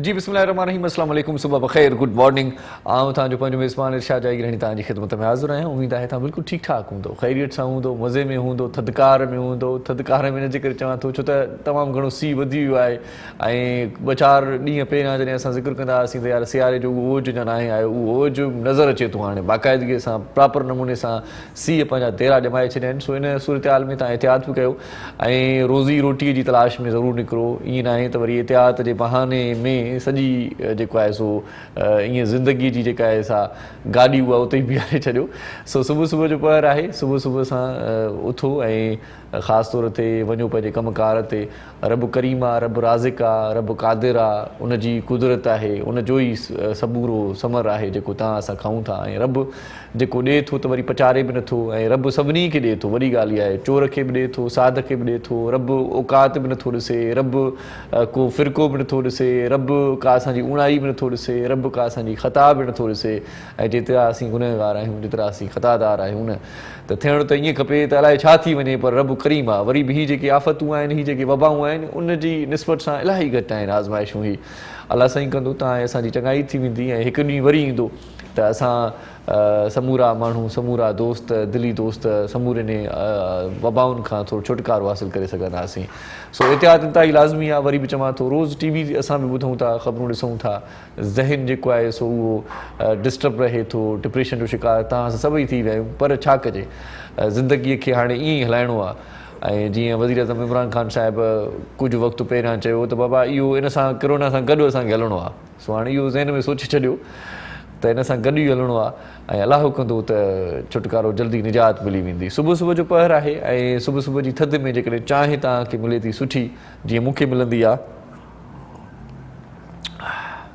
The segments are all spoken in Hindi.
जी बिस्मिल्लाहिर्रहमानिर्रहीम अस्सलाम वालेकुम सुबह बखैर गुड मॉर्निंग आऊं तव्हांजो पंहिंजो मेज़बान इरशाद जागीरणी तव्हांजी ख़िदमत में हाज़िर आहियां। उम्मीद आहे तव्हां बिल्कुलु ठीकु ठाक हूंदो, ख़ैरियत सां हूंदो, मज़े में हूंदो, थधिकार में हूंदो। थधिकार में हिन जे करे चवां थो छो त तमामु घणो सीउ वधी वियो आहे ऐं 2-4 ॾींहं पहिरियां जॾहिं असां ज़िक्र कंदा हुआसीं त यार सियारे जो उहो ओज अञा नाहे आयो, उहो ओज नज़र अचे थो हाणे बाक़ाइदगीअ सां प्रॉपर नमूने सां सीउ पंहिंजा देरा ॼमाए छॾिया आहिनि। सो इन सूरत हाल में तव्हां एहतियात बि कयो ऐं रोज़ी रोटीअ जी तलाश में ज़रूरु निकिरो। ईअं न आहे त वरी एहतियात जे बहाने में सॼी जेको आहे सो ईअं ज़िंदगीअ जी जेका आहे सा गाॾी उहा उते ई बीहारे छॾियो। सो सुबुह सुबुह जो पहर आहे, सुबुह सुबुह सां उथो ऐं ख़ासि तौर ते वञो पंहिंजे कमकार ते। रब करीम आहे, रब राज़िक आहे, रब क़ादिर आहे, उन जी कुदरत आहे, उन जो ई सबूरो समर आहे जेको तव्हां असां खाऊं था। ऐं रब जेको ॾिए थो त वरी पचारे बि नथो, ऐं रब सभिनी खे ॾिए थो। वॾी ॻाल्हि इहा आहे, चोर खे बि ॾिए थो, साध खे बि ॾिए थो, रब औकात बि नथो ॾिसे, रब को फ़िरक़ो बि नथो ॾिसे, रब का असांजी उणाई बि नथो ॾिसे, रब का असांजी ख़ता बि नथो ॾिसे। ऐं जेतिरा असीं गुनहगार आहियूं, जेतिरा असीं ख़तादार आहियूं न, त थियणो त ईअं खपे त अलाए छा थी वञे, पर रब करीम आहे। वरी बि हीअ जेके आफ़तूं आहिनि, हीअ जेके वबाऊं आहिनि, उन जी निस्बत सां इलाही घटि आहिनि आज़माइशूं। ही अलाह साईं कंदो त असांजी चङाई थी वेंदी ऐं हिकु ॾींहुं वरी ईंदो त असां समूरा माण्हू, समूरा दोस्त, दिली दोस्त, समूरे वबाउनि खां थोरो छुटकारो हासिलु करे सघंदासीं। सो एहतियात इंतिहाई लाज़मी आहे। वरी बि चवां थो, रोज़ टीवी असां बि ॿुधूं था, ख़बरूं ॾिसूं था, ज़हन जेको आहे सो उहो डिस्टर्ब रहे थो, डिप्रेशन जो शिकार तव्हां सभई थी विया आहियूं। पर छा कजे, ज़िंदगीअ खे हाणे ईअं ई हलाइणो आहे। ऐं जीअं वज़ीर आज़म इमरान ख़ान साहिबु कुझु वक़्तु पहिरियां चयो त बाबा इहो इन सां कोरोना सां गॾु असांखे हलणो आहे। सो हाणे इहो ज़हन में सोचे छॾियो त इन सां गॾु ई हलणो आहे ऐं अलाह कंदो त छुटकारो जल्दी निजात मिली वेंदी। सुबुह सुबुह जो पहर आहे ऐं सुबुह सुबुह जी थधि में जेकॾहिं चांहि तव्हांखे मिले थी सुठी, जीअं मूंखे मिलंदी आहे,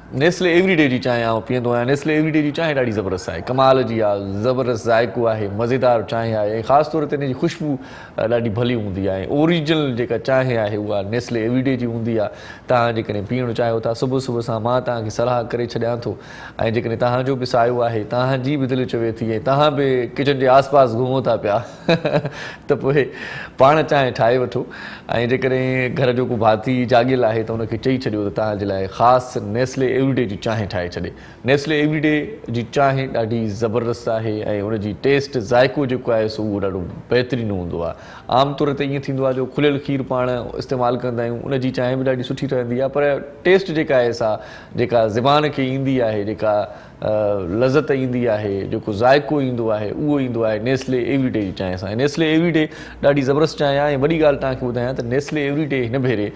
नेस्ले एवरीडे जी चांहि आउं पीअंदो आहियां। नेस्ले एवरीडे जी चांहि ॾाढी ज़बरदस्त आहे, कमाल जी आहे, ज़बरदस्त ज़ाइक़ो आहे, मज़ेदार चांहि आहे ऐं ख़ासि तौर ते हिन जी ख़ुशबू ॾाढी भली हूंदी आहे। ओरिजिनल जेका चांहि आहे उहा नेस्ले एवरीडे जी हूंदी आहे। तव्हां जेकॾहिं पीअणु चाहियो था सुबुह सुबुह सां, मां तव्हांखे सलाह करे छॾियां थो। ऐं जेकॾहिं तव्हांजो बि सायो आहे, तव्हांजी बि दिलि चवे थी ऐं तव्हां बि किचन जे आस पास घुमो था पिया त पोइ पाण चांहि ठाहे वठो। ऐं जेकॾहिं घर जो को भाती जाॻियल आहे त उनखे चई छॾियो त तव्हांजे लाइ ख़ासि नेस्ले एवरीडे जी चांहि ठाहे छॾे। नेस्ले एवरीडे जी चांहि ॾाढी ज़बरदस्त आहे ऐं उनजी टेस्ट ज़ाइक़ो जेको आहे सो उहो ॾाढो बहितरीनु हूंदो आहे। आम तौर ते ईअं थींदो आहे जो खुलियल खीर पाण इस्तेमालु कंदा आहियूं, उनजी चांहि बि ॾाढी सुठी ठहंदी आहे, पर टेस्ट जेका आहे सा जेका ज़बान खे ईंदी आहे, जेका लज़त ईंदी आहे, जेको ज़ाइक़ो ईंदो आहे, उहो ईंदो आहे नेस्ले एवरीडे जी चांहि सां। नेस्ले एवरीडे ॾाढी ज़बरदस्त चांहि आहे। ऐं वॾी ॻाल्हि तव्हांखे ॿुधायां त नेस्ले एवरीडे हिन भेरे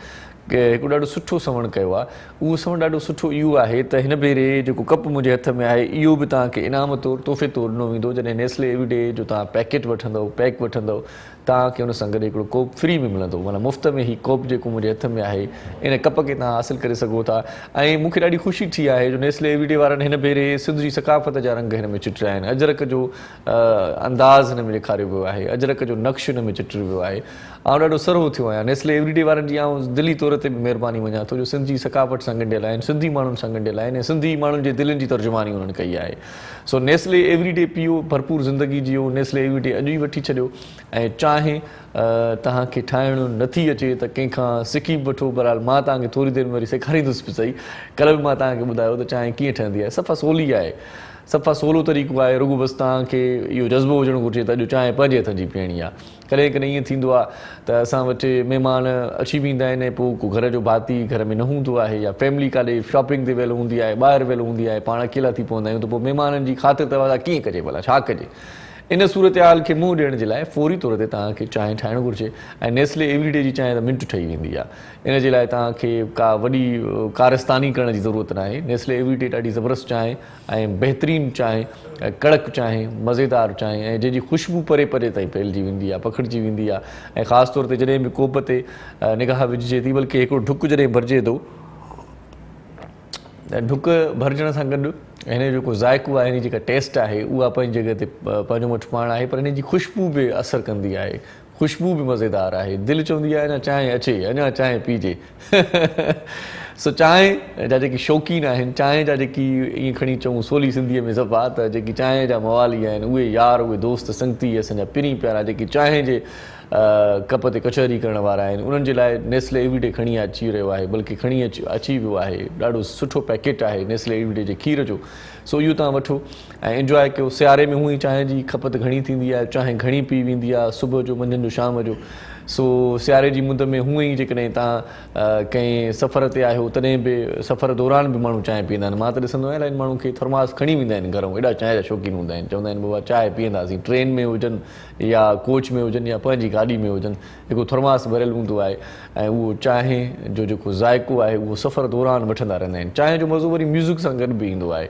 हिकु ॾाढो सुठो सवण कयो आहे। उहो सवण ॾाढो सुठो इहो आहे त हिन भेरे जेको कप मुंहिंजे हथ में आहे, इहो बि तव्हांखे इनाम तौरु, तोहफ़े तौरु ॾिनो वेंदो। जॾहिं नेस्ले एवरीडे जो तव्हां पैकेट वठंदव, पैक वठंदव, तव्हांखे हुन सां गॾु हिकिड़ो कोप फ्री में मिलंदो। माना मुफ़्त में ही कोप जेको मुंहिंजे हथ में आहे, इन कप खे तव्हां हासिलु करे सघो था। ऐं मूंखे ॾाढी ख़ुशी थी आहे जो नेस्ले एवरीडे वारनि हिन भेरे सिंध जी सकाफ़त जा रंग हिन में चिटिया आहिनि। अजरक जो अंदाज़ हिन में ॾेखारियो वियो आहे, अजरक जो नक्श हिन में चिटियो वियो आहे। ऐं ॾाढो सरो थियो आहियां नेस्ले एवरीडे वारनि जी। आउं दिली तौर ते बि महिरबानी मञां थो जो सिंध जी सकाफ़त सां ॻंढियल आहिनि, सिंधी माण्हुनि सां ॻंढियल आहिनि ऐं सिंधी माण्हुनि जे दिलनि जी तर्जुमानी उन्हनि कई आहे। सो नेस्ले एवरीडे पीओ, भरपूर ज़िंदगी जियो। नेस्ले एवरीडे अॼु ई वठी छॾियो। ऐं चांहि तव्हांखे ठाहिणु नथी अचे त कंहिंखां सिखी बि वठो। बहरहाल मां तव्हांखे थोरी देरि में वरी सेखारींदुसि बि सही। कल्ह बि मां तव्हांखे ॿुधायो त चांहि कीअं ठहंदी आहे। सफ़ा सवली आहे, सफ़ा सवलो तरीक़ो आहे। रुॻो बसि तव्हांखे इहो जज़्बो हुजणु घुरिजे त अॼु चांहि पंहिंजे हथ जी पीअणी आहे। कॾहिं कॾहिं ईअं थींदो आहे त असां वटि महिमान अची वेंदा आहिनि ऐं पोइ को घर जो भाती घर में न हूंदो आहे, या फैमिली काॾे शॉपिंग ते वियल हूंदी आहे, ॿाहिरि वियल हूंदी आहे, पाण अकेला थी पवंदा आहियूं, त पोइ महिमाननि जी ख़ातिर तवाज़ा कीअं कजे, भला छा कजे। इन सूरत हाल खे मुंहुं ॾियण जे लाइ फौरी तौर ते तव्हांखे चांहि ठाहिणु घुरिजे। ऐं नेस्ले एवरीडे जी चांहि त मिंट ठही वेंदी आहे। इन जे लाइ तव्हांखे का वॾी कारस्तानी करण जी ज़रूरत न आहे। नेस्ले एवरीडे ॾाढी ज़बरदस्त चांहि ऐं बहितरीनु चांहि, कड़क चांहि, मज़ेदार चांहि ऐं जंहिंजी ख़ुशबू परे परे ताईं फैलिजी वेंदी आहे, पखिड़िजी वेंदी आहे। ऐं ख़ासि तौर ते जॾहिं बि कोप ते निगाह विझिजे थी, बल्कि हिकिड़ो ढुक जॾहिं भरिजे थो, ढुक भरिजण सां गॾु हिन जो जेको ज़ाइक़ो आहे, हिन जी जेका टेस्ट आहे, उहा पंहिंजी जॻह ते पंहिंजो वटि पाण आहे, पर हिन जी ख़ुशबू बि असरु कंदी आहे। ख़ुशबू बि मज़ेदार आहे। दिलि चवंदी आहे अञा चांहि अचे, अञा चांहि पीजे। सो चांहि जा जेकी शौक़ीन आहिनि, चांहि जा जेकी ईअं खणी चऊं सोली सिंधीअ में ज़बा त जेकी चांहि जा मवाली आहिनि, उहे यार, उहे दोस्त संगती असांजा पिरी प्यारा जेकी चांहि जे कप ते कचहरी करण वारा आहिनि, उन्हनि जे लाइ नेस्ले एवरीडे खणी अची रहियो आहे, बल्कि खणी अची वियो आहे। ॾाढो सुठो पैकेट आहे नेस्ले एवरीडे जे खीर जो। सो इहो तव्हां वठो ऐं इंजॉय कयो। सियारे में हूअं ई चांहि जी खपत घणी थींदी आहे, चांहि घणी पी वेंदी आहे, सुबुह जो, मंझंदि जो, शाम जो। सो सियारे जी मुंद में हूअं ई जेकॾहिं तव्हां कंहिं सफ़र ते आहियो तॾहिं बि सफ़र दौरान बि माण्हू चांहि पीअंदा आहिनि। मां त ॾिसंदो आहियां इलाही माण्हू खे थर्मास खणी वेंदा आहिनि घरऊं, एॾा चांहि जा शौक़ीन हूंदा आहिनि। चवंदा आहिनि बाबा चांहि पीअंदासीं, ट्रेन में हुजनि या कोच में हुजनि या पंहिंजी गाॾी में हुजनि, हिकु थर्मास भरियल हूंदो आहे ऐं उहो चांहि जो जेको ज़ाइक़ो आहे उहो सफ़र दौरान वठंदा रहंदा आहिनि। चांहि जो मज़ो वरी म्यूज़िक सां गॾु बि ईंदो आहे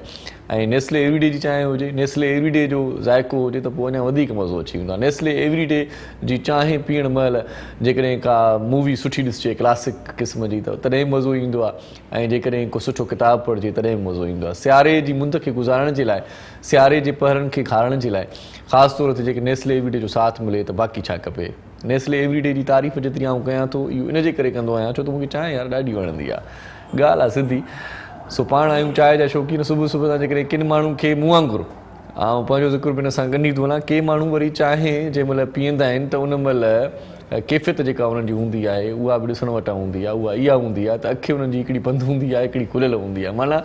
ऐं नेस्ले एवरीडे जी चांहि हुजे, नेस्ले एवरीडे जो ज़ाइक़ो हुजे त पोइ अञा वधीक मज़ो अची वेंदो आहे। नेस्ले एवरीडे जी चांहि पीअण महिल जेकॾहिं का मूवी सुठी ॾिसिजे क्लासिक क़िस्म जी त तॾहिं मज़ो ईंदो आहे ऐं जेकॾहिं को सुठो किताबु पढ़िजे तॾहिं बि मज़ो ईंदो आहे। सियारे जी मुंद खे गुज़ारण जे लाइ, सियारे जे पहरनि खे खाइण जे लाइ ख़ासि तौर ते जेके नेस्ले एवरीडे जो साथ मिले त बाक़ी छा खपे। नेस्ले एवरीडे जी तारीफ़ जेतिरी आउं कयां थो इहो इनजे करे कंदो आहियां छो त मूंखे चांहि यार ॾाढी वणंदी आहे। ॻाल्हि आहे सिधी। सो पाण आहियूं चांहि जा शौक़ीन। सुबुह सुबुह सां जेकॾहिं किन माण्हुनि खे मूं वांगुरु, ऐं पंहिंजो ज़िक्र बि हिन सां गंढी थो वञा, के माण्हू वरी चांहि जंहिं महिल पीअंदा आहिनि त उन महिल कैफ़ियत जेका उन्हनि जी हूंदी आहे उहा बि ॾिसण वटां हूंदी आहे। उहा इहा हूंदी आहे त अखि उन्हनि जी हिकिड़ी बंदि हूंदी आहे, हिकिड़ी खुलियल हूंदी आहे। माना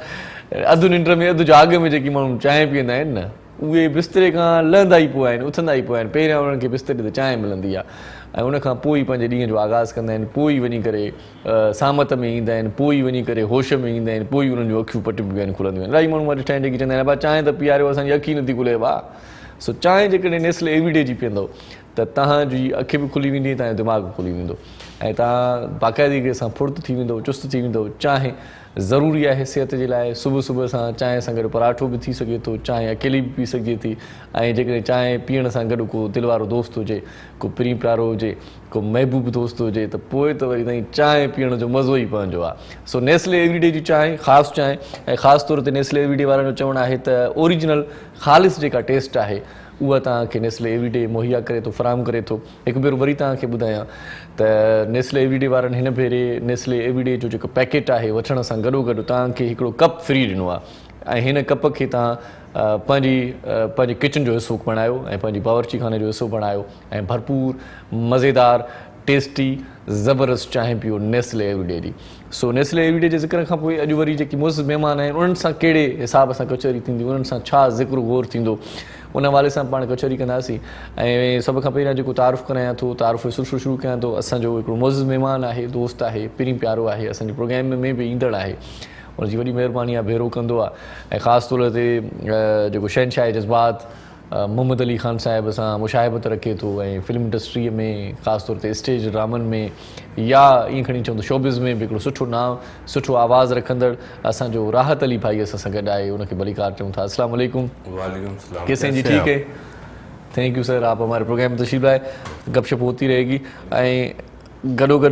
अधु निंड में अधु जाग में जेकी माण्हू चांहि पीअंदा आहिनि न, उहे बिस्तरे खां लहंदा ई पोइ आहिनि, उथंदा ई पोइ आहिनि। पहिरियां उन्हनि खे बिस्तरे ते चांहि मिलंदी आहे ऐं उनखां पोइ पंहिंजे ॾींहं जो आगाज़ कंदा आहिनि, पोइ वञी करे सामत में ईंदा आहिनि, पोइ वञी करे होश में ईंदा आहिनि, पोइ उन्हनि जूं अखियूं पटिबियूं आहिनि, खुलंदियूं आहिनि। इलाही माण्हू ॾिठा आहिनि जेकी चवंदा आहिनि भाउ चांहि त पीआरियो, असांजी अखि नथी खुले भाउ। सो चांहि जेकॾहिं नेस्ले एवरीडे जी पीअंदव त तव्हांजी अखि बि खुली वेंदी, तव्हांजो दिमाग़ बि खुली वेंदो ऐं तव्हां बाक़ाइदगी सां फुर्त थी वेंदो, चुस्त थी वेंदो। चांहि ज़रूरी आहे सिहत जे लाइ। सुबुह सुबुह सां चांहि सां गॾु पराठो बि थी सघे थो, चांहि अकेली बि पी सघिजे थी ऐं जेकॾहिं चांहि पीअण सां गॾु को दिलि वारो दोस्त हुजे, को प्री प्यारो हुजे, को महबूब दोस्त हुजे त पोइ त वरी ताईं चांहि पीअण जो मज़ो ई पंहिंजो आहे। सो नेस्ले एवरीडे जी चांहि ख़ासि चांहि ऐं ख़ासि तौर ते नेस्ले एवरीडे वारनि जो चवणु आहे त ओरिजिनल ख़ालिस जेका टेस्ट आहे उहा तव्हांखे नेस्ले एवरीडे मुहैया करे थो, फराहम करे थो। हिकु भेरो वरी तव्हांखे ॿुधायां त नेस्ले एवरीडे वारनि हिन भेरे नेस्ले एवरीडे जो जेको पैकेट आहे वठण सां गॾोगॾु तव्हांखे हिकिड़ो कप फ्री ॾिनो आहे ऐं हिन कप खे तव्हां पंहिंजे किचन जो हिसो बणायो ऐं पंहिंजी बावर्ची खाने जो हिसो बणायो ऐं भरपूर मज़ेदार टेस्टी ज़बरदस्त चांहि पियो नेस्ले एवरीडे जी। सो नेस्ले एवरीडे जे ज़िक्र खां पोइ अॼु वरी जेकी मुज़ महिमान आहिनि उन्हनि सां कहिड़े हिसाब सां कचहरी थींदी, उन्हनि सां छा ज़िक्र गौर थींदो, उन हवाले सां पाण कचहरी कंदासीं। ऐं सभ खां पहिरियां जेको तारुफ़ करायां थो, तारुफ़ सिलसिलो शुरू कयां थो, असांजो हिकिड़ो मुज़ महिमान आहे, दोस्त आहे, पिरी प्यारो आहे, असांजे प्रोग्राम में बि ईंदड़ आहे, उनजी वॾी महिरबानी आहे, भेरो कंदो आहे ऐं ख़ासि तौर ते जेको शहनशाह जज़्बात मोहम्मद अली ख़ान साहिब सां मुशाहिबत रखे थो ऐं फिल्म इंडस्ट्रीअ में ख़ासि तौर ते स्टेज ड्रामनि में या ईअं खणी चऊं त शोबिज़ में बि हिकिड़ो सुठो नाम, सुठो आवाज़ु रखंदड़ असांजो राहत अली भाई असां सां गॾु आहे, उनखे भलीकार चऊं था। अस्सलाम वालेकुम। वालेकुम सलाम। कैसे हैं जी? ठीक है, थैंक यू सर, आप हमारे प्रोग्राम में तशरीफ़ लाए, गपशप होती रहेगी। ऐं गॾोगॾु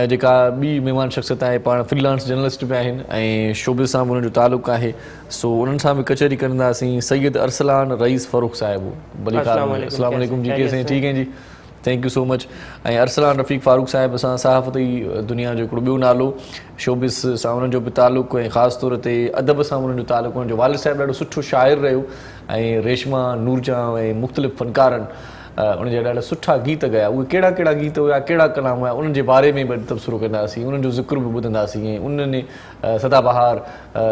जेका ॿी महिमान शख़्सियत आहे पाण फ्रीलांस जर्नलिस्ट बि आहिनि ऐं शोबिज़ सां बि उन्हनि जो तालुक़ु आहे। सो उन्हनि सां बि कचहरी कंदासीं। सैयद अरसलान रईस फ़ारूक साहिबु, भलीकार। अस्सलाम वालेकुम जी, कैसे हैं? ठीक हैं जी, थैंक यू सो मच। ऐं अरसलान रफ़ीक फ़ारूक साहिब असां सहाफ़ती दुनिया जो हिकिड़ो ॿियो नालो, शोबिज़ सां उन्हनि जो बि तालुक़ु ऐं ख़ासि तौर ते अदब सां उन्हनि जो तालुक़ु। उन्हनि जो वालिद साहिबु ॾाढो सुठो शाइर रहियो ऐं रेशमा नूरजहां ऐं मुख़्तलिफ़ फ़नकारनि उनजा ॾाढा सुठा गीत ॻाया। उहे कहिड़ा कहिड़ा गीत हुआ, कहिड़ा कलाम हुआ, उन्हनि जे बारे में बि तबसरो कंदासीं, उन्हनि जो ज़िक्र बि ॿुधंदासीं ऐं उन्हनि सदाबहार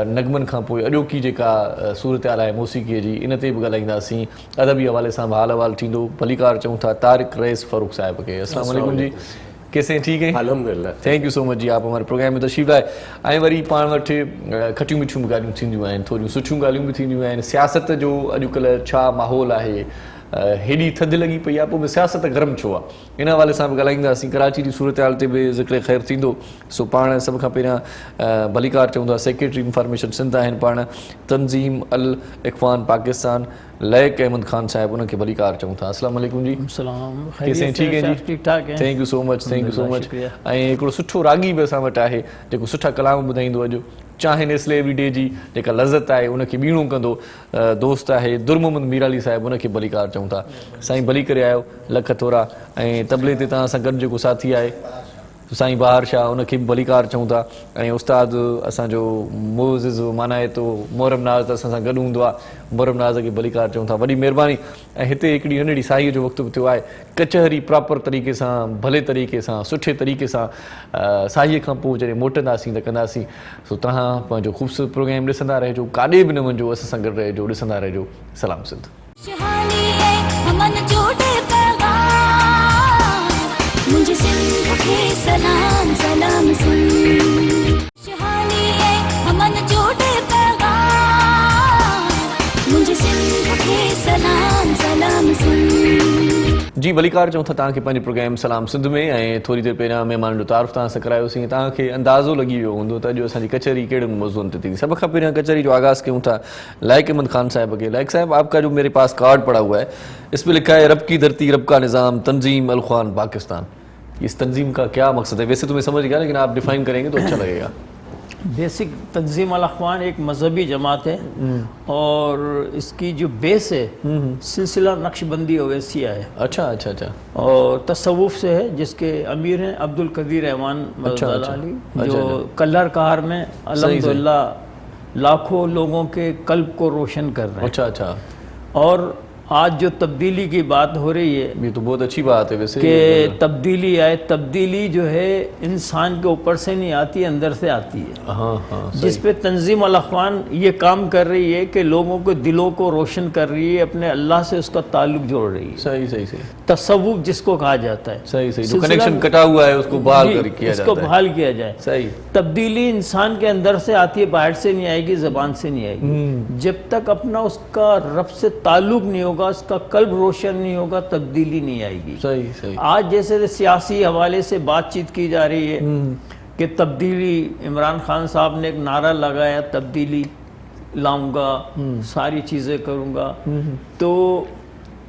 नगमनि खां पोइ अॼोकी जेका सूरत हाल आहे मौसीक़ीअ जी, इन ते बि ॻाल्हाईंदासीं। अदबी हवाले सां बि हाल अहवाल थींदो। भलीकार चऊं था तारिक रईस फ़ारूक साहिब खे। अस्सलाम वालेकुम जी, कैसे हैं? ठीक है, अल्हम्दुलिल्लाह, थैंक यू सो मच जी, आप हमारे प्रोग्राम में तशरीफ़ लाए। ऐं वरी पाण वटि खटियूं मिठियूं बि ॻाल्हियूं थींदियूं आहिनि, थोरियूं सुठियूं ॻाल्हियूं बि थींदियूं आहिनि। सियासत जो अॼुकल्ह छा माहौल आहे, हेॾी थधि लॻी पई आहे, पोइ बि सियासत गरम छो आहे, इन हवाले सां बि ॻाल्हाईंदासीं। कराची जी सूरत हाल ते बि ज़िक्र ख़ैरु थींदो। सो पाण सभ खां पहिरियां भलीकार चऊं था सेक्रेटरी इंफॉर्मेशन सिंध आहिनि पाण तंज़ीम अल इख़वान पाकिस्तान लैक अहमद ख़ान साहिब, उनखे भलीकार चऊं था। अस्सलाम वालेकुम जी, कैसे हैं? ठीक है जी, ठीक ठाक है, thank you so much, thank you so much. ऐं हिकिड़ो सुठो रागी बि असां वटि आहे जेको सुठा कलाम ॿुधाईंदो। अॼु चाहे नेस्ले एवरीडे जी जेका लज़त आहे उनखे ॿीणो कंदो दोस्त आहे दुर मोहम्मद मीर अली साहिबु, उनखे भलीकार चऊं था। साईं भली करे आयो, लख थोरा। ऐं तबले ते तव्हां सां गॾु जेको साथी आहे साईं बहार शाह उनखे बि भलीकार चऊं था ऐं उस्ताद असांजो मोज़िज़ मानाए थो मोहरम नाज़ असां सां गॾु हूंदो आहे मोहरम नाज़ खे भलीकार चऊं था वॾी महिरबानी। ऐं हिते हिकिड़ी नंढड़ी साईअ जो वक़्तु बि थियो आहे कचहरी प्रॉपर तरीक़े सां भले तरीक़े सां सुठे तरीक़े सां साईअ खां पोइ जॾहिं मोटंदासीं त कंदासीं। सो तव्हां पंहिंजो ख़ूबसूरत प्रोग्राम ॾिसंदा रहिजो काॾे बि न वञिजो असां सां गॾु रहिजो ॾिसंदा रहिजो। सलाम सिंध। मुझे सिंध के सलाम सलाम सिंध शहानी है हमन जोड़े पैगाम मुझे सिंध के सलाम सलाम सिंध। जी भलीकार चऊं था तव्हांखे पंहिंजे प्रोग्राम सलाम सिंध में ऐं थोरी देरि पहिरियां महिमाननि जो तारीफ़ तव्हां सां करायोसीं। तव्हांखे अंदाज़ो लॻी वियो हूंदो त अॼु असांजी कचहरी कहिड़े मौज़ूअनि ते थी। सभ खां पहिरियां कचहरी जो आगाज़ कयूं था लाइक अहमद खान साहब के। लाइक साहब आपका जो मेरे पास कार्ड पड़ा हुआ है इसमें लिखा है रब की धरती रब का निज़ाम तंजीम अल ख्वान पाकिस्तान। इस तंजीम का क्या मकसद है? वैसे तो मैं समझ गया लेकिन आप डिफाइन करेंगे तो अच्छा लगेगा। बेसिक तंजीम अल अख्वान एक मजहबी जमात है और इसकी जो बेस है सिलसिला नक्शबंदी ओवैसिया है। अच्छा अच्छा अच्छा। और तसव्वुफ से है जिसके अमीर हैं अब्दुल कदीर रहमान अली जो कल्लर कहार में अल्हम्दुलिल्लाह लाखों लोगों के कल्ब को रोशन कर रहे हैं। अच्छा अच्छा। और आज जो तब्दीली की बात हो रही है ये तो बहुत अच्छी बात है वैसे कि तब्दीली आए। तब्दीली जो है इंसान के ऊपर से नहीं आती अंदर से आती है। हाँ हाँ। जिस पे तंजीम अल अख्वान ये काम कर रही है कि लोगों के दिलों को रोशन कर रही है अपने अल्लाह से उसका ताल्लुक जोड़ रही है। सही सही सही। तसव्वुफ जिसको कहा जाता है। सही सही। जो कनेक्शन कटा हुआ है उसको बहाल किया जाता है। इसको बहाल किया जाए। सही। तब्दीली इंसान के अंदर से आती है बाहर से नहीं आएगी ज़बान से नहीं आएगी। जब तक अपना उसका रब से ताल्लुक नहीं होगा उसका कल्ब रोशन नहीं होगा तब्दीली नहीं आएगी। सही सही। आज जैसे सियासी हवाले से बातचीत की जा रही है कि तब्दीली इमरान खान साहब ने एक नारा लगाया तब्दीली लाऊंगा सारी चीज़ें करूंगा तो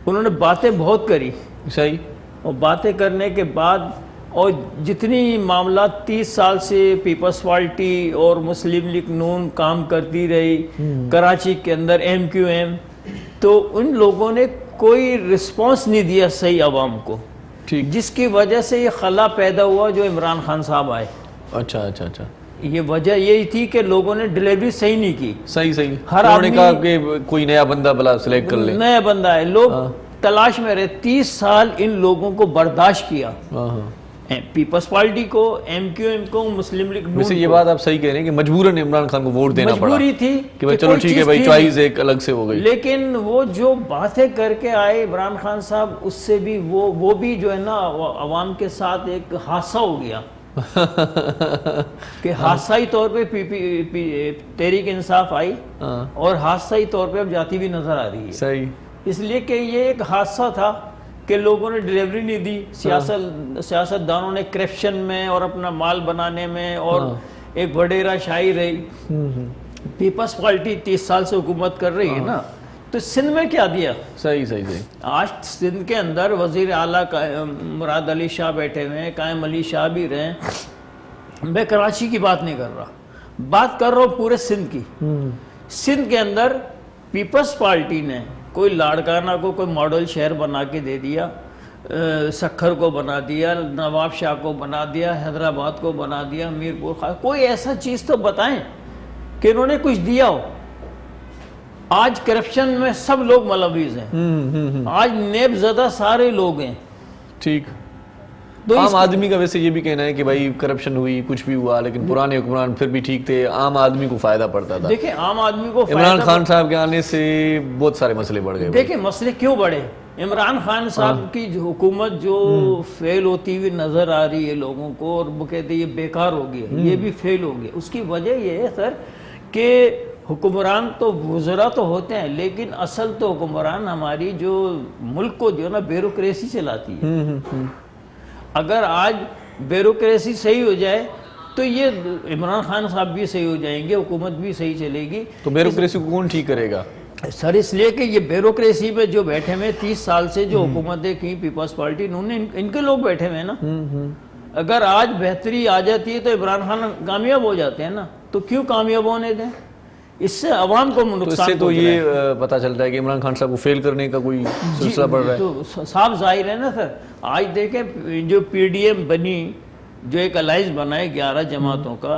उन्होंने बातें बहुत करी। सही। और बातें करने के बाद और जितनी मामला 30 साल से पीपल्स पार्टी और मुस्लिम लीग नून काम करती रही कराची के अंदर MQM तो उन लोगों ने कोई रिस्पांस नहीं दिया सही आवाम को। ठीक। जिसकी वजह से ये खला पैदा हुआ जो इमरान खान साहब आए। अच्छा अच्छा अच्छा। ये वजह यही थी कि लोगों ने डिलीवरी सही नहीं की। सही सही। हर आदमी कहा कि कोई नया बंदा भला सिलेक्ट कर ले। नया बंदा है लोग तलाश में रहे। 30 साल इन लोगों को बर्दाश्त किया पीपल्स पार्टी को MQM को मुस्लिम लीग वैसे ये बात आप सही कह रहे हैं कि मजबूरन इमरान खान को वोट देना पड़ा। मजबूरी थी कि भाई चलो ठीक है भाई चॉइस एक अलग से हो गई। लेकिन वो जो बातें करके आए इमरान खान साहब उससे भी वो भी जो है ना अवाम के साथ एक हादसा हो गया कि हादसाई तौर पे तहरीक इंसाफ आई और हादसाई तौर पे अब जाती भी नजर आ रही है। सही। इसलिए कि ये एक हादसा था कि लोगों ने डिलीवरी नहीं दी। सियासतदानों ने करप्शन में और अपना माल बनाने में और एक वडेरा शाही रही। पीपल्स पार्टी 30 साल से हुकूमत कर रही है ना तो सिंध में क्या दिया। सही सही सही। आज सिंध के अंदर वजीर आला मुराद अली शाह बैठे हुए हैं कायम अली शाह भी रहे। मैं कराची की बात नहीं कर रहा बात कर रहा हूँ पूरे सिंध की। सिंध के अंदर पीपल्स पार्टी ने कोई लाड़काना को कोई मॉडल शहर बना के दे दिया सक्खर को बना दिया नवाब शाह को बना दिया हैदराबाद को बना दिया मीरपुर खास कोई ऐसा चीज़ तो बताएं कि इन्होंने कुछ दिया हो। आज करप्शन में सब लोग मुलविस हैं। आज नेबज़दा सारे लोग हैं। ठीक। तो आम आदमी का वैसे ये भी कहना है कि भाई करप्शन हुई कुछ भी हुआ लेकिन पुराने हुक्मरान फिर भी ठीक थे आम आदमी को फायदा पड़ता था। देखिए आम आदमी को इमरान खान साहब के आने से बहुत सारे मसले बढ़ गए। देखिए मसले क्यों बढ़े इमरान खान साहब की हुकूमत जो फेल होती हुई नजर आ रही है लोगों को और वो कहते ये बेकार हो गया ये भी फेल हो गया। उसकी वजह ये है सर कि हुक्मरान तो वज़रा तो होते हैं लेकिन असल तो हुक्मरान हमारी जो मुल्क को जो ना ब्यूरोक्रेसी चलाती है। अगर आज ब्यूरोक्रेसी सही हो जाए तो ये इमरान खान साहब भी सही हो जाएंगे हुकूमत भी सही चलेगी। तो ब्यूरोक्रेसी को कौन ठीक करेगा सर? इसलिए कि ये ब्यूरोक्रेसी पे जो बैठे हुए 30 साल से जो हुकूमतें की पीपल्स पार्टी उन्होंने इनके लोग बैठे हुए हैं ना। अगर आज बेहतरी आ जाती है तो इमरान खान कामयाब हो जाते हैं ना तो क्यों कामयाब होने दें? इससे अवाम को नुकसान तो ये पता चल रहा है कि इमरान खान साहब को फेल करने का कोई सिलसिला बढ़ रहा है। तो साफ जाहिर है ना सर। आज देखें जो PDM बनी जो एक अलाइंस बनाए 11 जमातों का,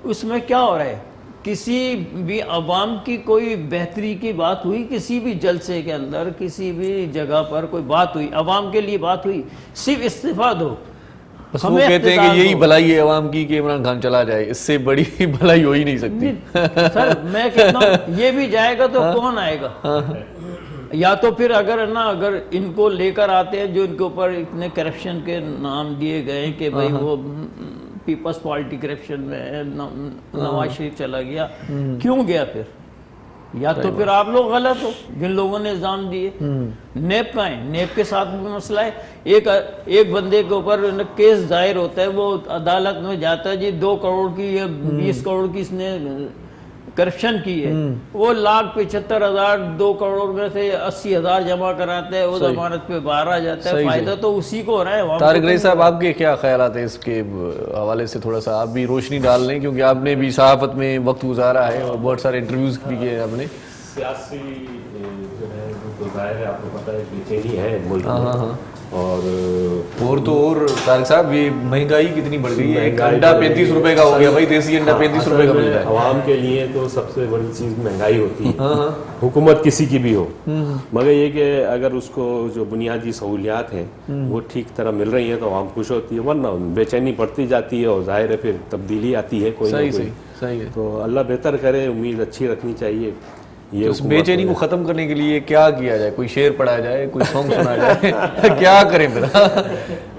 उसमें क्या हो रहा है, किसी भी अवाम की कोई बेहतरी की बात हुई, किसी भी जलसे के अंदर, किसी भी जगह पर कोई बात हुई, अवाम के लिए बात हुई, सिर्फ इस्तीफा दो। बस वो कहते हैं कि यही भलाई है अवाम की कि इमरान खान चला जाए, इससे बड़ी भलाई हो ही नहीं सकती। सर मैं कहता हूँ ये भी जाएगा तो कौन आएगा? या तो फिर अगर ना, अगर इनको लेकर आते हैं जो इनके ऊपर इतने करप्शन के नाम दिए गए कि भाई वो पीपल्स पार्टी करप्शन में नवाज शरीफ चला गया, क्यों गया फिर? या तो फिर आप लोग गलत हो जिन लोगों ने इल्जाम दिए। नेब का है, नेब के साथ भी मसला है। एक बंदे के ऊपर केस दायर होता है, वो अदालत में जाता है, जी 2 करोड़ की या 20 करोड़ की इसने करप्शन की है, वो 1,75,000 2 करोड़ में से 80,000 जमा कराते हैं, वो जमानत पे बाहर आ जाता है। फायदा तो उसी को हो रहा है। तारिक रईस साहब, आपके क्या ख्यालात हैं इसके हवाले से? थोड़ा सा आप भी रोशनी डाल लें, क्योंकि आपने भी सहाफत में वक्त गुजारा है और बहुत सारे इंटरव्यूज भी किए आपने। सियासी जो है तो जाहिर है, आपको पता है बेचैनी है मुल्क में। और तारिक साहब, ये महंगाई कितनी बढ़ गई है। एक अंडा 35 रुपए का हो गया भाई, देसी अंडा 35 रुपए का मिल रहा है। आवाम के लिए तो सबसे बड़ी चीज़ महंगाई होती है, हुकूमत किसी की भी हो, मगर ये कि अगर उसको जो बुनियादी सहूलियात हैं वो ठीक तरह मिल रही हैं तो आवाम खुश होती है, वरना बेचैनी बढ़ती जाती है और जाहिर है फिर तब्दीली आती है कोई ना कोई। सही है। तो अल्लाह बेहतर करे, उम्मीद अच्छी रखनी चाहिए। ये उस बेचैनी को खत्म करने के लिए क्या किया जाए? कोई शेर पढ़ा जाए, कोई सॉन्ग सुना जाए? क्या करें फिर?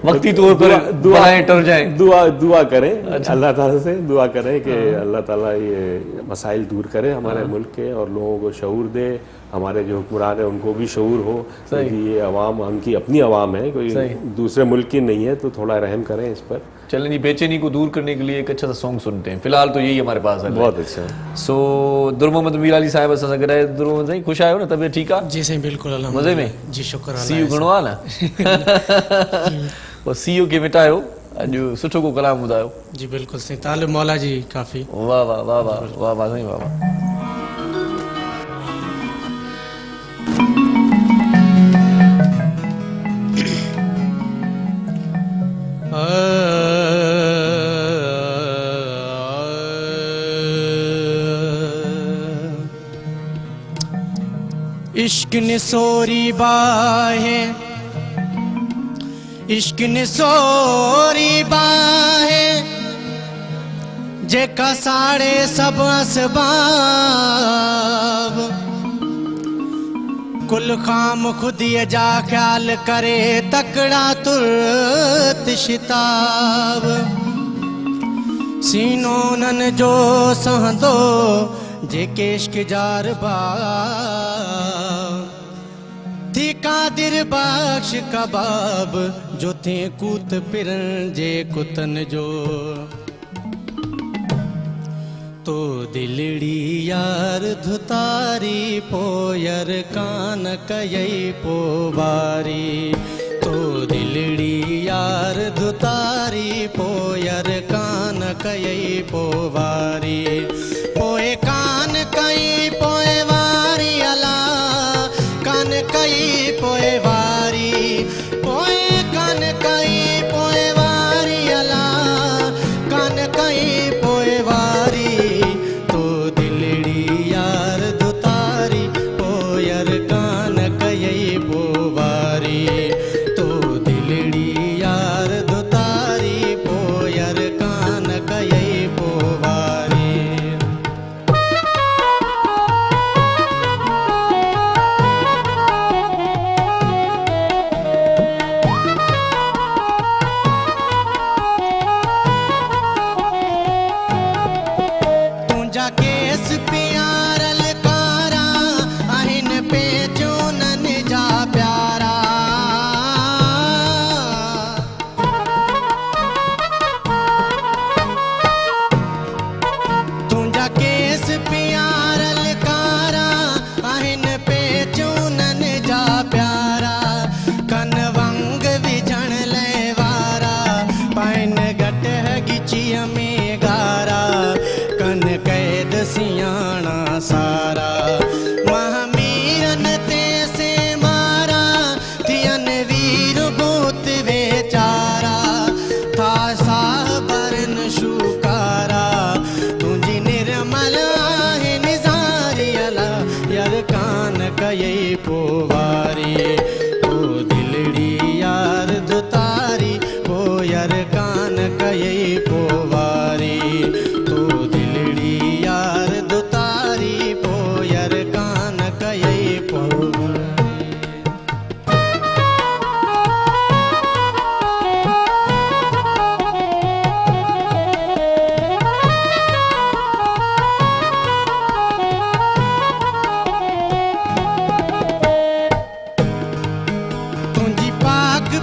वक्ती तौर पर दुआएं टर जाएं। दुआ करें, अल्लाह ताला से दुआ करें कि अल्लाह ताला ये मसाइल दूर करे हमारे मुल्क के, और लोगों को शऊर दे, हमारे जो हुक्मरान है उनको भी शऊर हो कि ये अवाम उनकी अपनी अवाम है, कोई दूसरे मुल्क की नहीं है, तो थोड़ा रहम करें इस पर। चलें जी, बेचैनी को दूर करने के लिए एक अच्छा सा सॉन्ग सुनते हैं। फिलहाल तो यही हमारे पास है। बहुत अच्छा। सो दुर मोहम्मद मीर अली साहब असां सां गॾु दुर मोहम्मद साईं, ख़ुशि आहियो न? तबियत ठीकु आहे? जी साईं, बिल्कुलु मज़े में? जी शुक्र सी यू घणो आहे न? पोइ सी यू खे मिटायो, अॼु सुठो को कलाम ॿुधायो। जी बिल्कुलु साईं, तालिब मौला जी काफ़ी। वाह वाह वाह वाह वाह वाह साईं, वाह वाह। इश्क ने सोरी बाहे, इश्क ने सोरी बाहे, जेका साड़े सब असबाब, कुल खाम खुदिय जा ख्याल करे, तकड़ा तुरत शिताब, सीनो नन जो सहंदो जेके इश्क जार बा, थी कादिर बख्श कबाब, जो थे कूत पिरन जे कुतन जो, तो दिलड़ी यार धुतारी पोयर कान कयई पोवारी, तो दिलड़ी यार धुतारी पोयर कान कयई पोवारी, पोए कान कई पोए वारी अला, कान कई पोए वारी, पोए कान कई पोए वारी अला, कान कई पोए वारी, तो दिलड़ी यार दुतारी पोयर कान कई पोवारी, तो दिलड़ी यार दुतारी पोयर कान कई पोवारी। केस प्यारल कारा आहिन पे चूनन जा प्यारा, तुंजा केस प्यारल कारा आहिन पे चूनन जा प्यारा, कन वंग विझण ले वारा, पाइन घट गिचिय में गारा, कन कैद सियाणा सारा, महामीरन ते से मारा, थियन वीर भूत वेचारा, था साह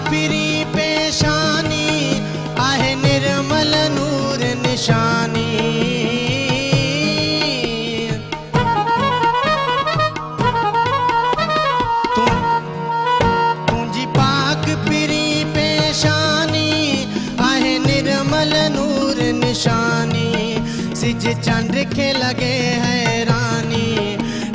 फिरी पेशानी आहे निर्मल नूर निशानी तुझी पाक फिरी पेशानी आहे निर्मल नूर निशानी सिज चंद्र के लगे हैरानी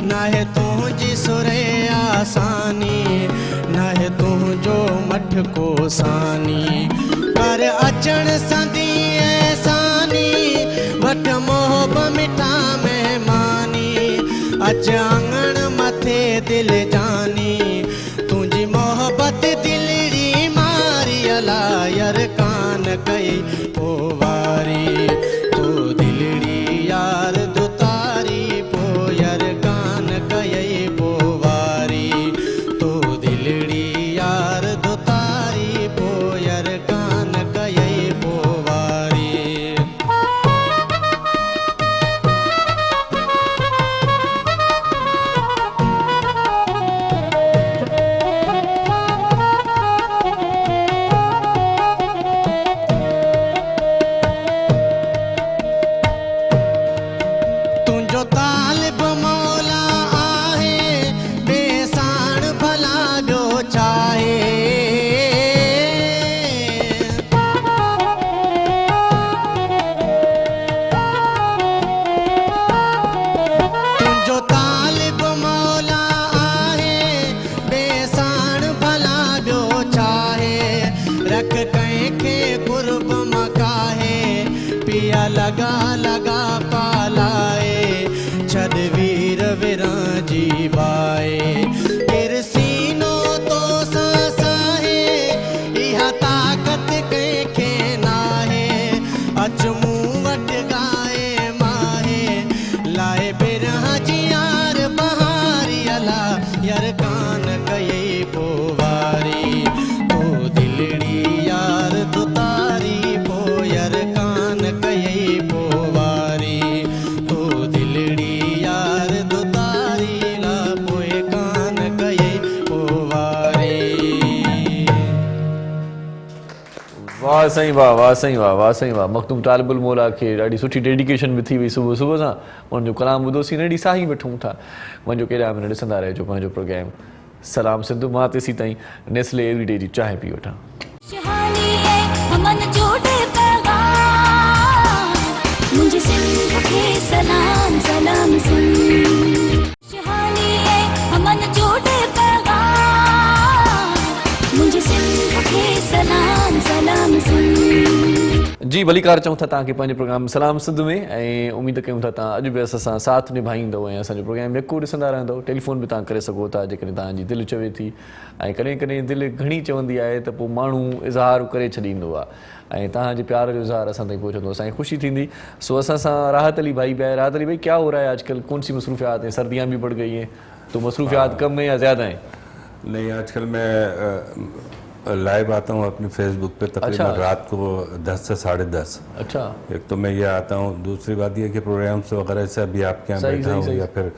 ना है तुझी सुरे आसानी ना है तुझो मठ को सानी कर अचण संदी ऐसानी वट मोहब मिठा मेहमानी अच आंगण मथे दिल जानी तुझी मोहब्बत दिलड़ी मारी अला यर कान कई पोवारी तू दिलड़ी यार दुतारी पोयर कान कई पोवारी तू दिलड़ी यार दुतारी पोयर कान कई पोवारी तुझो तालिब मौला आहे बेसाण भला जो चाहे तुझो तालिब मौला आहे बेसाण भला जो चाहे रख कंहिंखे कुर्ब मकाहे पिया लगा लगा पालाए छद वीर विराजी बाए किरसीनो तो साहे इहा ताकत कंहिंखे नाहे अच मूं वटि गाए माहे लाए बिरहा जी यार बहारी अला यर कान कई पोवारी तो दिलड़ी यार दुतारी पोयर कान कई पोवारी तो दिलड़ी यार दुतारी ला पोए कान कई पोवारी वाह साईं वाह वाह साईं वाह वाह साईं वाह मखदूम तालिबुल मौला खे ॾाढी सुठी डेडिकेशन बि थी वई सुबुह सुबुह सां उनजो कलाम ॿुधोसीं नंढी साही वठूं था वञो केॾा मिनट ॾिसंदा रहिजो पंहिंजो प्रोग्राम सलाम सिंधु मां तेसीं ताईं नेस्ले एवरीडे जी चांहि पी वठां खुशहाली है अमन जोड़े पैगाम मुझे सिंध के सलाम सलाम सुन खुशहाली है अमन जोड़े पैगाम मुझे सिंध के सलाम सलाम सुन जी भलीकार चऊं था तव्हांखे पंहिंजे प्रोग्राम सलाम सिंध में ऐं उमेद कयूं था तव्हां अॼु बि असां सां साथ निभाईंदव ऐं असांजो प्रोग्राम यको ॾिसंदा रहंदव टेलीफोन बि तव्हां करे सघो था जेकॾहिं तव्हांजी दिलि चवे थी ऐं कॾहिं कॾहिं दिलि घणी चवंदी आहे त पोइ माण्हू इज़हार करे छॾींदो आहे ऐं तव्हांजे प्यार जो इज़हार असां ताईं पहुचंदो असांखे ख़ुशी थींदी सो असां सां राहत अली भाई बि आहे राहत अली भाई क्या हो रहा है आजकल कौन सी मसरूफियात हैं सर्दियाँ भी बढ़ गई हैं तो मसरूफियात कम है या ज़्यादा हैं नहीं आजकल मैं लाइव आता हूँ अपने फेसबुक पे तकरीबन अच्छा। रात को 10 से 10:30। अच्छा एक तो मैं ये आता हूँ, दूसरी बात ये कि प्रोग्राम्स वगैरह से अभी आपके यहाँ सही, बैठा सही, हूँ सही। या फिर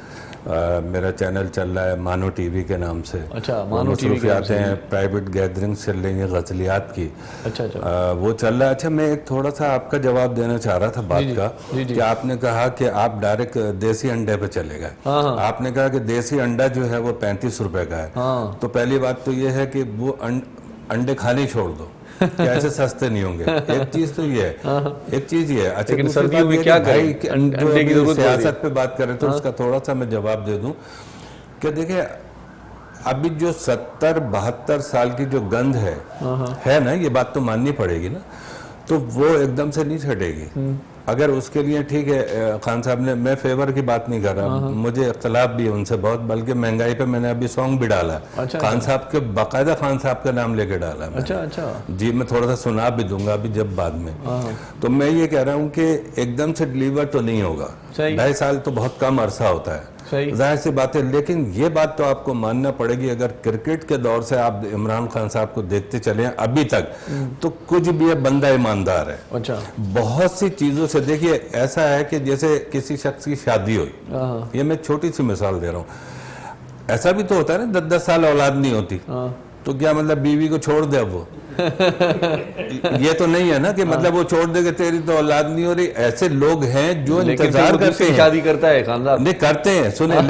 मेरा चैनल चल रहा है मानो टीवी के नाम से। अच्छा, वो मानो टीवी के नाम मसरूफियात से। हैं, प्राइवेट गैदरिंग्स चल रही हैं गज़लियात की। अच्छा अच्छा वो चल रहा है। अच्छा मैं एक थोड़ा सा आपका जवाब देना चाह रहा था बात जी, का जी, जी। कि आपने कहा कि आप डायरेक्ट देसी अंडे पे चले गए। हाँ, हाँ। आपने कहा कि देसी अंडा जो है वो 35 रुपए का है। हाँ। तो पहली बात तो ये है कि वो अंडे खाने छोड़ दो कि ऐसे सस्ते नहीं होंगे। एक चीज तो ये है, एक चीज ये है। अच्छा लेकिन दूसरी सर्दियों बात में ये क्या कि भाई करें? कि अंडे जो की अभी जरूरत हो रही है। सियासत पे बात कर रहे थे उसका थोड़ा सा मैं जवाब दे दूं कि देखिए अभी जो 70-72 साल की जो गंध है ना, ये बात तो माननी पड़ेगी ना, तो वो एकदम से नहीं छटेगी। अगर उसके लिए ठीक है खान साहब ने, मैं फेवर की बात नहीं कर रहा, मुझे इख्तलाफ भी है उनसे बहुत, बल्कि महंगाई पे मैंने अभी सॉन्ग भी डाला। अच्छा, खान साहब के बाकायदा खान साहब का नाम लेके डाला मैंने। अच्छा अच्छा जी मैं थोड़ा सा सुना भी दूंगा अभी जब बाद में। तो मैं ये कह रहा हूँ कि एकदम से डिलीवर तो नहीं होगा, सही। 2.5 साल तो बहुत कम अरसा होता है, सही। जाहिर सी बात है। लेकिन ये बात तो आपको मानना पड़ेगी, अगर क्रिकेट के दौर से आप इमरान खान साहब को देखते चले हैं अभी तक, तो कुछ भी ये बंदा ईमानदार है। अच्छा बहुत सी चीजों से देखिए ऐसा है कि जैसे किसी शख्स की शादी हुई, ये मैं छोटी सी मिसाल दे रहा हूँ, ऐसा भी तो होता है ना 10-10 साल औलाद नहीं होती, तो क्या मतलब बीवी को छोड़ दे अब वो? ये तो नहीं है ना कि मतलब वो छोड़ दे के तेरी तो औलाद नहीं हो रही। ऐसे लोग हैं जो लेकिन इंतजार फिर वो करते दूसरी हैं। शादी करता है खानदान, नहीं करते हैं, सुने,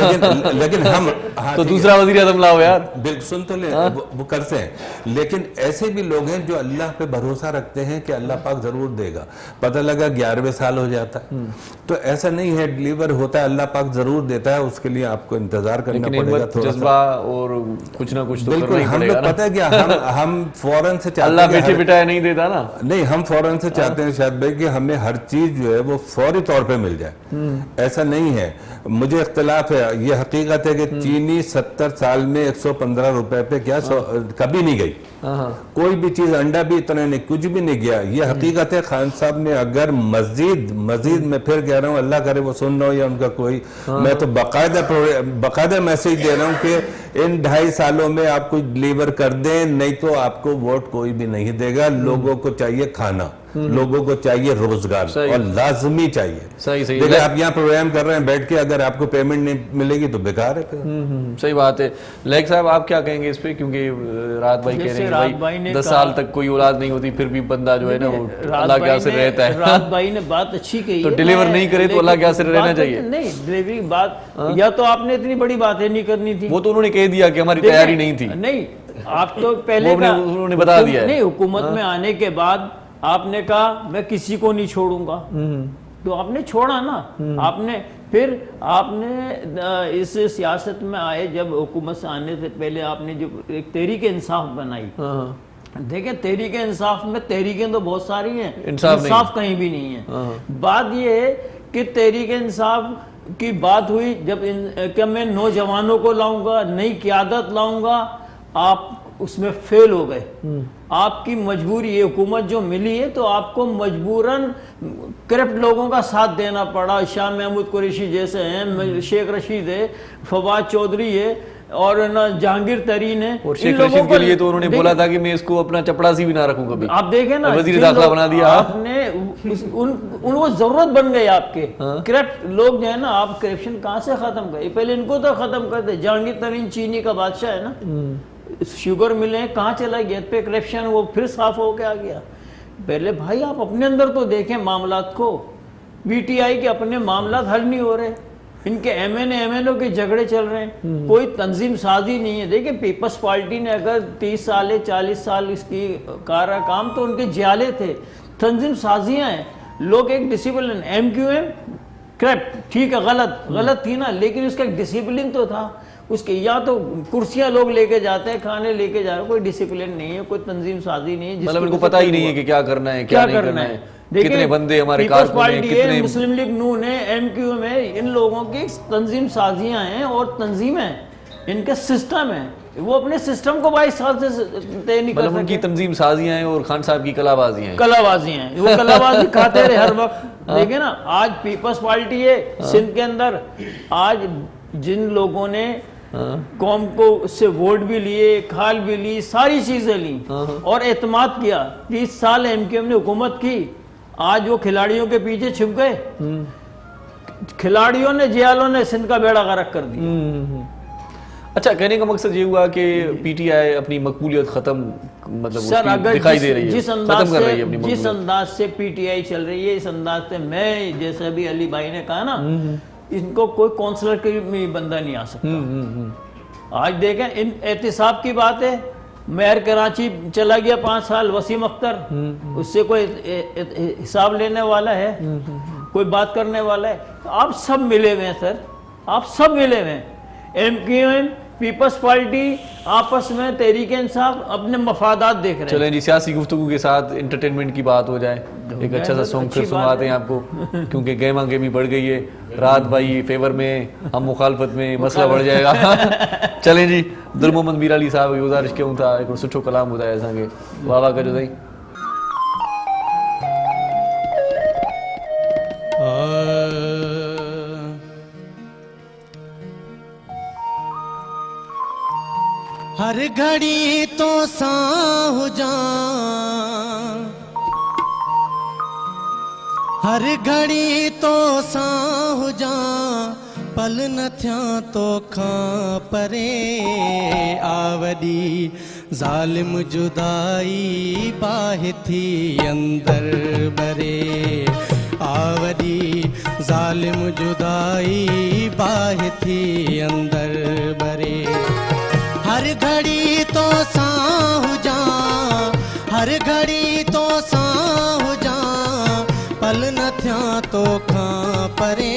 लेकिन हम हाँ, तो ठीक है। दूसरा वजीर आजम लाओ यार। बिल्कुल सुन तो ले, वो करते हैं। लेकिन ऐसे भी लोग हैं जो अल्लाह पे भरोसा रखते हैं कि अल्लाह पाक जरूर देगा। पता लगा 11वें साल हो जाता है, तो ऐसा नहीं है, डिलीवर होता है, अल्लाह पाक जरूर देता है, उसके लिए आपको इंतजार करना लेकिन पड़ेगा हिम्मत, थोड़ा सा। जज्बा और कुछ ना कुछ तो बिल्कुल, करना ही हम पड़ेगा लोग ना। पता है क्या, हम फौरन से चाहते अल्लाह हैं कि बेटे हर- बिटाया नहीं देता ना। नहीं, हम फौरन से चाहते हैं शायद भाई कि हमें हर चीज जो है वो फौरी तौर पे मिल जाए। ऐसा नहीं है, मुझे इख्तिलाफ है। ये हकीकत है कि चीनी 70 साल में 115 रुपए पे क्या कभी नहीं गई। कोई भी चीज, अंडा भी इतना नहीं, कुछ भी नहीं गया। ये हकीकत है। खान साहब ने अगर मजीद मैं फिर कह रहा हूँ, अल्लाह करे वो सुन रहा हो या उनका कोई, मैं तो बाकायदा मैसेज दे रहा हूँ कि इन 2.5 सालों में आप कुछ डिलीवर कर दें, नहीं तो आपको वोट कोई भी नहीं देगा। लोगों को चाहिए खाना, लोगों को चाहिए रोजगार, और लाजमी चाहिए। सही देखिए, आप यहाँ प्रोग्राम कर रहे हैं बैठ के, अगर आपको पेमेंट नहीं मिलेगी तो बेकार है फिर। सही बात है। लाइक साहब, आप क्या कहेंगे इस पे? क्योंकि रात भाई कह रहे जैसे हैं रात भाई भाई ने 10 कहा- साल तक कोई औलाद नहीं होती, फिर भी बंदा जो है ना वो रात अल्लाह के भाई आसरे ने- रहता है। रात भाई ने बात अच्छी कही तो है, डिलीवर मैं- नहीं करे तो लेकिन अल्लाह के आसरे रहना बात- चाहिए। नहीं, डिलीवरी की बात, या तो आपने इतनी बड़ी बातें नहीं करनी थी। वो तो उन्होंने कह दिया कि हमारी तैयारी नहीं थी। नहीं, आप तो पहले वो उन्होंने बता दिया है। नहीं, हुकूमत में आने के बाद आपने कहा मैं किसी को नहीं छोड़ूंगा, तो आपने छोड़ा ना। आपने फिर आपने इस सियासत में आए, जब हुकूमत से आने से पहले आपने जो एक तहरीक इंसाफ बनाई। देखिए, तहरीक इंसाफ में तहरीकें तो बहुत सारी हैं, इंसाफ कहीं भी नहीं है। बात ये है कि तहरीक इंसाफ की बात हुई जब कि मैं नौजवानों को लाऊंगा, नई क़यादत लाऊंगा, आप उसमें फेल हो गए। आपकी मजबूरी, ये हुकूमत जो मिली है तो आपको मजबूरन करप्ट लोगों का साथ देना पड़ा। शाह महमूद कुरैशी जैसे हैं, शेख रशीद है, फवाद चौधरी है, और ना जहांगीर तरीन है। और शेख रशीद के लिए तो उन्होंने बोला था कि मैं इसको अपना चपड़ासी भी ना रखूं कभी। आप देखें ना, वजीर दाखिला बना दिया आपने, उनको जरूरत बन गई आपके। करप्ट लोग जो है ना, आप करप्शन कहाँ से खत्म करे? पहले इनको तो खत्म कर दे। जहांगीर तरीन चीनी का बादशाह है ना, शुगर मिलें कहाँ चला गया पे करप्शन, वो फिर साफ होके आ गया। पहले भाई आप अपने अंदर तो देखें मामलात को। पीटीआई के अपने मामलात हल नहीं हो रहे, इनके एमएनओ के झगड़े चल रहे हैं, कोई तंजीम साजी नहीं है। देखिए, पीपल्स पार्टी ने अगर 30 साल 40 साल इसकी काम, तो उनके जियाले थे, तंजीम साजियां हैं। लोग एक डिसिप्लिन, MQM करप्ट, ठीक है, गलत थी ना, लेकिन उसका एक डिसिप्लिन तो था उसके। या तो कुर्सियां लोग लेके जाते हैं, खाने लेके जा रहे, कोई डिसिप्लिन नहीं है, कोई तंजीम साजी नहीं है। मतलब इनको पता ही नहीं है कि क्या करना है, क्या नहीं करना है। कितने बंदे हमारे कारकुन हैं, कितने मुस्लिम लीग नून है, MQM है, इन लोगों की तंजीम साजियां हैं और तंजीमें, इनके सिस्टम है। वो अपने सिस्टम को 22 साल से तय नहीं कर मतलब उनकी सके। तंजीम साजियां हैं और खान साहब की कलाबाजी हैं। कलाबाजी हैं, वो कलाबाजी खाते रहे हर वक्त। देखिए ना, आज पीपल्स पार्टी है सिंध के अंदर, आज जिन लोगों ने कौम को उससे वोट भी लिए, खाल भी ली, सारी चीजें ली और एतमाद किया। 30 साल MQM ने हुकूमत की, आज वो खिलाड़ियों के पीछे छिप गए। खिलाड़ियों ने, जियालों ने सिंध का बेड़ा गर्क कर दिया। अच्छा, कहने का मकसद ये हुआ कि पीटीआई अपनी मकबूलियत खत्म, मतलब सर, उसकी अगर दिखाई दे रही है, जिस खत्म कर रही है अपनी जिस मकबूलियत। अंदाज से पीटीआई चल रही है, इस अंदाज से मैं, जैसे अभी अली भाई ने कहा ना, इनको कोई काउंसलर के भी बंदा नहीं आ सकता। आज देखें, इन एहतिसाब की बात है, मेयर कराची चला गया 5 साल, वसीम अख्तर, उससे कोई हिसाब लेने वाला है, कोई बात करने वाला है? तो आप सब मिले हुए हैं सर, आप सब मिले हुए हैं। MQM, पीपल्स पार्टी आपस में तहरीक इंसाफ अपने मफादात देख रहे हैं। चलें जी, सियासी गुफ्तगू के साथ एंटरटेनमेंट की बात हो जाए। एक अच्छा सा सॉन्ग फिर सुनाते हैं आपको, क्योंकि गेमा गेमी बढ़ गई है। रात भाई फेवर में, हम मुखालफत में, मसला बढ़ जाएगा। चलें जी, दुल मोहम्मद मीर अली साहब गुजारिश क्यों था, एक सुठो कलाम ॿुधाए असांखे, वाह वाह कजो साईं। हर घड़ी तो साहु जा, हर घड़ी तो साहु जा, पल न थिया तो खां परे आवडी ज़ालिम जुदाई बाहि थी अंदर बरे आवरी ज़ालिम जुदाई बाहि थी अंदर बरे हर घड़ी तो साहु जा हर घड़ी तो साहु जा पल न थिया तो खां परे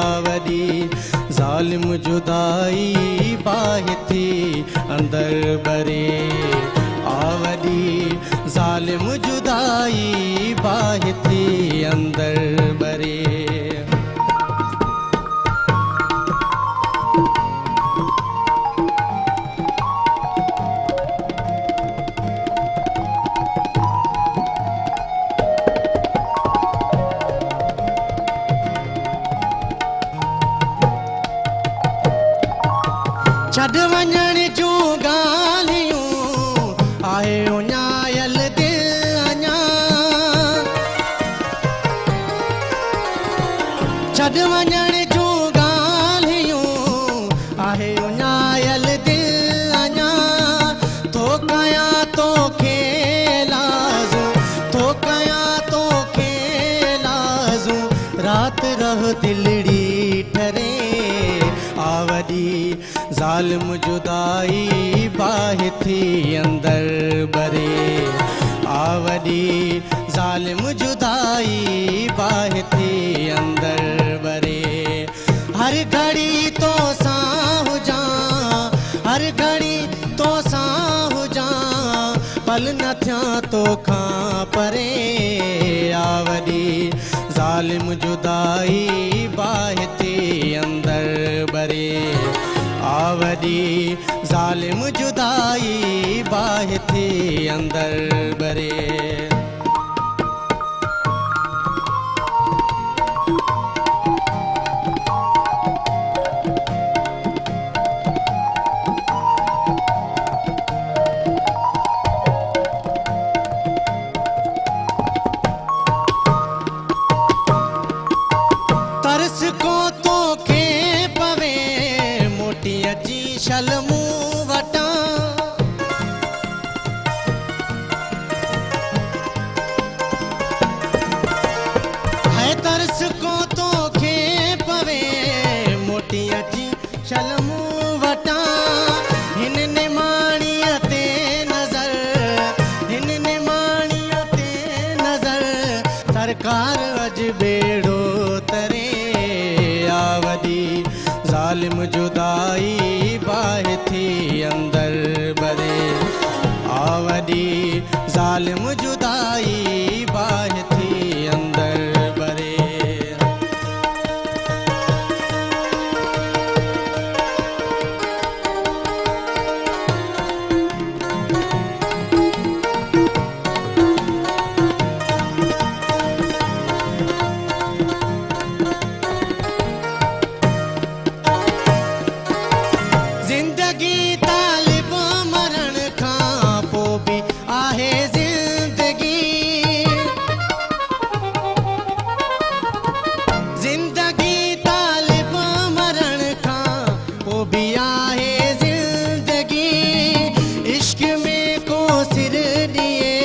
आवरी ज़ालिम जुदाई बाहि थी अंदर बरे आवरी ज़ालिम जुदाई बाहि थी अंदर बरे छॾ वञण जूं ॻाल्हियूं आहे उञायल दिल अञा छॾ वञण जूं ॻाल्हियूं आहे उञायल दिल अञा थो कयां तोखे लाज़ू थो कयां तोखे लाज़ू राति रह दिलड़ी ठरे आवरी ज़ालिम जुदाई बाहि थी अंदर बरे आवरी ज़ालिम जुदाई बाहि थी अंदर बरे हर घड़ी तो साहु जा हर घड़ी तो साहु जा पल न थिया तो खां परे आवरी ज़ालिम जुदाई बाहि थी अंदर बरे आवरी ज़ालिम जुदाई बाहि थी अंदर बरे तरस को तोखे पवे मोटीअ जी शल मूं वटां है तरस को तोखे पवे मोटीअ जी शल मूं वटां हिन निमाणीअ ते नज़र हिन निमाणीअ ते नज़र सरकार अॼु बेड़ो तरे आवरी ज़ालिम जुदाई बाहि थी अंदर बरे आवरी ज़ालिम जुदाई बाहि थी अंदर बरे ज़िंदगी तालिब मरण खां पोइ बि आहे ज़िंदगी ज़िंदगी तालिब मरण खां पोइ बि आहे ज़िंदगी इश्क में को सिर ॾिए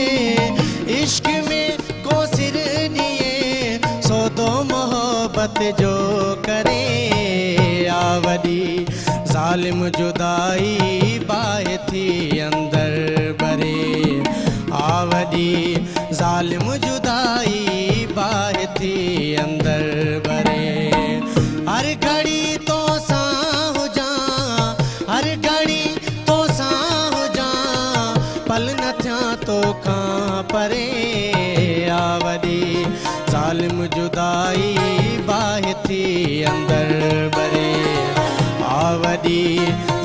इश्क में को सिर ॾिए सौदो मोहब्बत जो करे आवरी ज़ालिम जुदाई बाहि थी अंदर बरे आवरी ज़ालिम जुदाई बाहि थी अंदर बरे हर घड़ी तो साहु जा हर घड़ी तो साहु जा पल न थिया तो खां परे आवरी ज़ालिम जुदाई बाहि थी अंदर बरे आवरी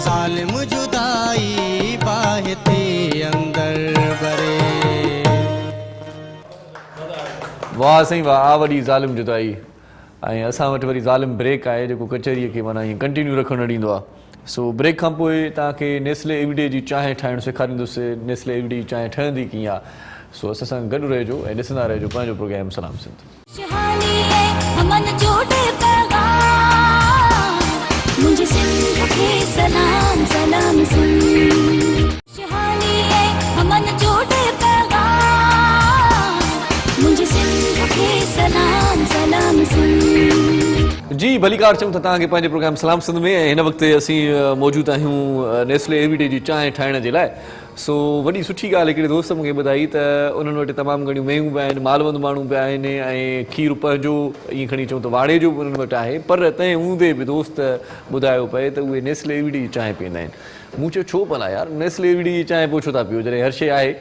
ज़ालिम जुदाई बाहि थी अंदर बरे वाह साईं वाह आवरी ज़ालिम जुदाई ऐं असां वटि वरी ज़ालिम ब्रेक आहे जेको कचहरीअ खे माना ईअं कंटिन्यू रखणु न ॾींदो आहे सो ब्रेक खां पोइ तव्हांखे नेस्ले एवरीडे जी चांहि ठाहिणु सेखारींदुसि नेस्ले एवरीडे जी चांहि ठहंदी कीअं आहे सो असां सां गॾु रहिजो ऐं ॾिसंदा रहिजो पंहिंजो प्रोग्राम सलाम सिंध खुशहाली है अमन जोड़े पैगाम मुझे सिंध के सलाम सलाम सिंध भलीकार चऊं त तव्हांखे पंहिंजे प्रोग्राम सलाम सिंध में हिन वक़्तु असीं मौजूदु आहियूं नेस्ले एवरीडे जी चांहि ठाहिण जे लाइ। सो वॾी सुठी ॻाल्हि हिकिड़े दोस्त मूंखे ॿुधाई त उन्हनि वटि तमामु घणियूं मेयूं बि आहिनि, मालवंद माण्हू बि आहिनि ऐं खीरु पंहिंजो ईअं खणी चऊं त वाड़े जो बि उन्हनि वटि आहे, पर तंहिं हूंदे बि दोस्त ॿुधायो पए त उहे नेस्ले एवरीडे जी चांहि पीअंदा आहिनि। मूं चयो छो भला यार नेस्ले एवरीडे जी चांहि पोइ छो था पियो जॾहिं हर शइ आहे।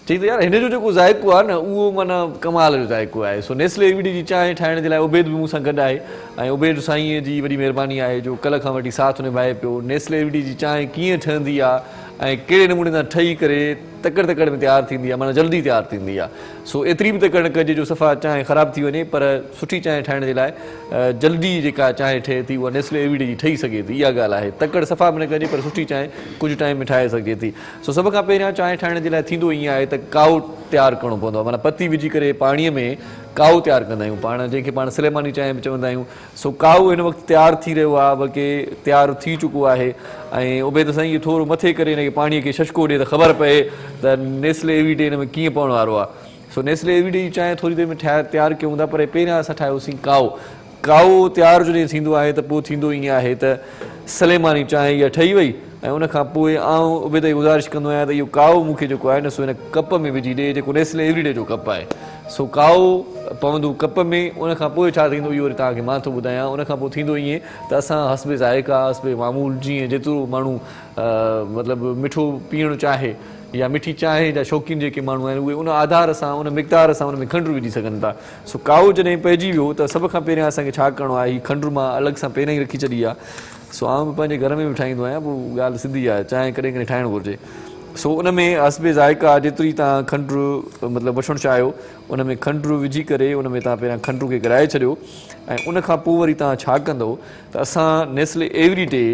चई त यार हिन जो जेको ज़ाइक़ो आहे न उहो माना कमाल जो ज़ाइक़ो आहे। सो नेस्ले एवरीडे जी चांहि ठाहिण जे लाइ उबैद बि मूंसां गॾु आहे ऐं उबैद साईंअ जी वॾी महिरबानी आहे जो कल्ह खां वठी साथ निभाए पियो। नेस्ले एवरीडे जी चांहि कीअं ठहंदी आहे ऐं कहिड़े नमूने सां ठही करे तकड़ तकड़ में तयारु थींदी आहे, माना जल्दी तयारु थींदी आहे। सो एतिरी बि तकड़ न कजे जो सफ़ा चांहि ख़राबु थी वञे, पर सुठी चांहि ठाहिण जे लाइ जल्दी जेका चांहि ठहे थी उहा नेस्ले एवरीडे जी ठही सघे थी, इहा ॻाल्हि आहे। तकड़ सफ़ा बि न कजे पर सुठी चांहि कुझु टाइम में ठाहे सघे थी। सो सभ खां पहिरियां चांहि ठाहिण जे लाइ थींदो ईअं आहे त काओ तयारु करिणो पवंदो आहे, माना पती विझी करे पाणीअ में काओ तयारु कंदा आहियूं पाण, जंहिंखे पाण सलेमानी चांहि बि चवंदा आहियूं। सो काओ हिन वक़्तु तयारु थी रहियो आहे, बल्कि तयारु थी चुको आहे ऐं उबैद साईं इहो थोरो मथे करे हिनखे पाणीअ खे छशको ॾिए त ख़बर पए त नेस्ले एवरीडे हिन में कीअं पवण वारो आहे। सो नेस्ले एवरीडे जी चांहि थोरी देरि में तयारु कयूं था, पर पहिरियां असां ठाहियोसीं काओ। काओ तयारु जॾहिं थींदो आहे त पोइ थींदो ईअं आहे त सलेमानी चांहि इहा ठही वई ऐं उनखां पोइ आउं उबैद जी गुज़ारिश कंदो आहियां त इहो काओ मूंखे जेको आहे न सो हिन कप में विझी ॾिए, जेको नेस्ले एवरीडे जो कप आहे। सो काओ पवंदो कप में, उनखां पोइ छा थींदो इहो वरी तव्हांखे मां थो ॿुधायां। उनखां पोइ थींदो ईअं त असां हस्बे ज़ाइक़ा हस्बे मामूल जीअं जेतिरो माण्हू मतिलबु मिठो पीअणु चाहे या मिठी चांहि जा शौक़ीन जेके माण्हू आहिनि उहे उन आधार सां उन मिक़दार सां उन में खंडु विझी सघनि था। सो काओ जॾहिं पइजी वियो त सभ खां पहिरियां असांखे छा करिणो आहे, हीअ खंडु मां अलॻि सां पहिरियां ई रखी छॾी आहे। सो आउं बि पंहिंजे घर में बि ठाहींदो आहियां, पोइ ॻाल्हि सिधी आहे, चांहि कॾहिं कॾहिं ठाहिणु घुरिजे। सो उन में हस्बे ज़ाइक़ा जेतिरी तव्हां खंडु मतिलबु वठणु चाहियो उन में खंडु विझी करे उन में तव्हां पहिरियां खंडु खे ॻराए छॾियो ऐं उनखां पोइ वरी तव्हां छा कंदव त असां नेस्ले एवरीडे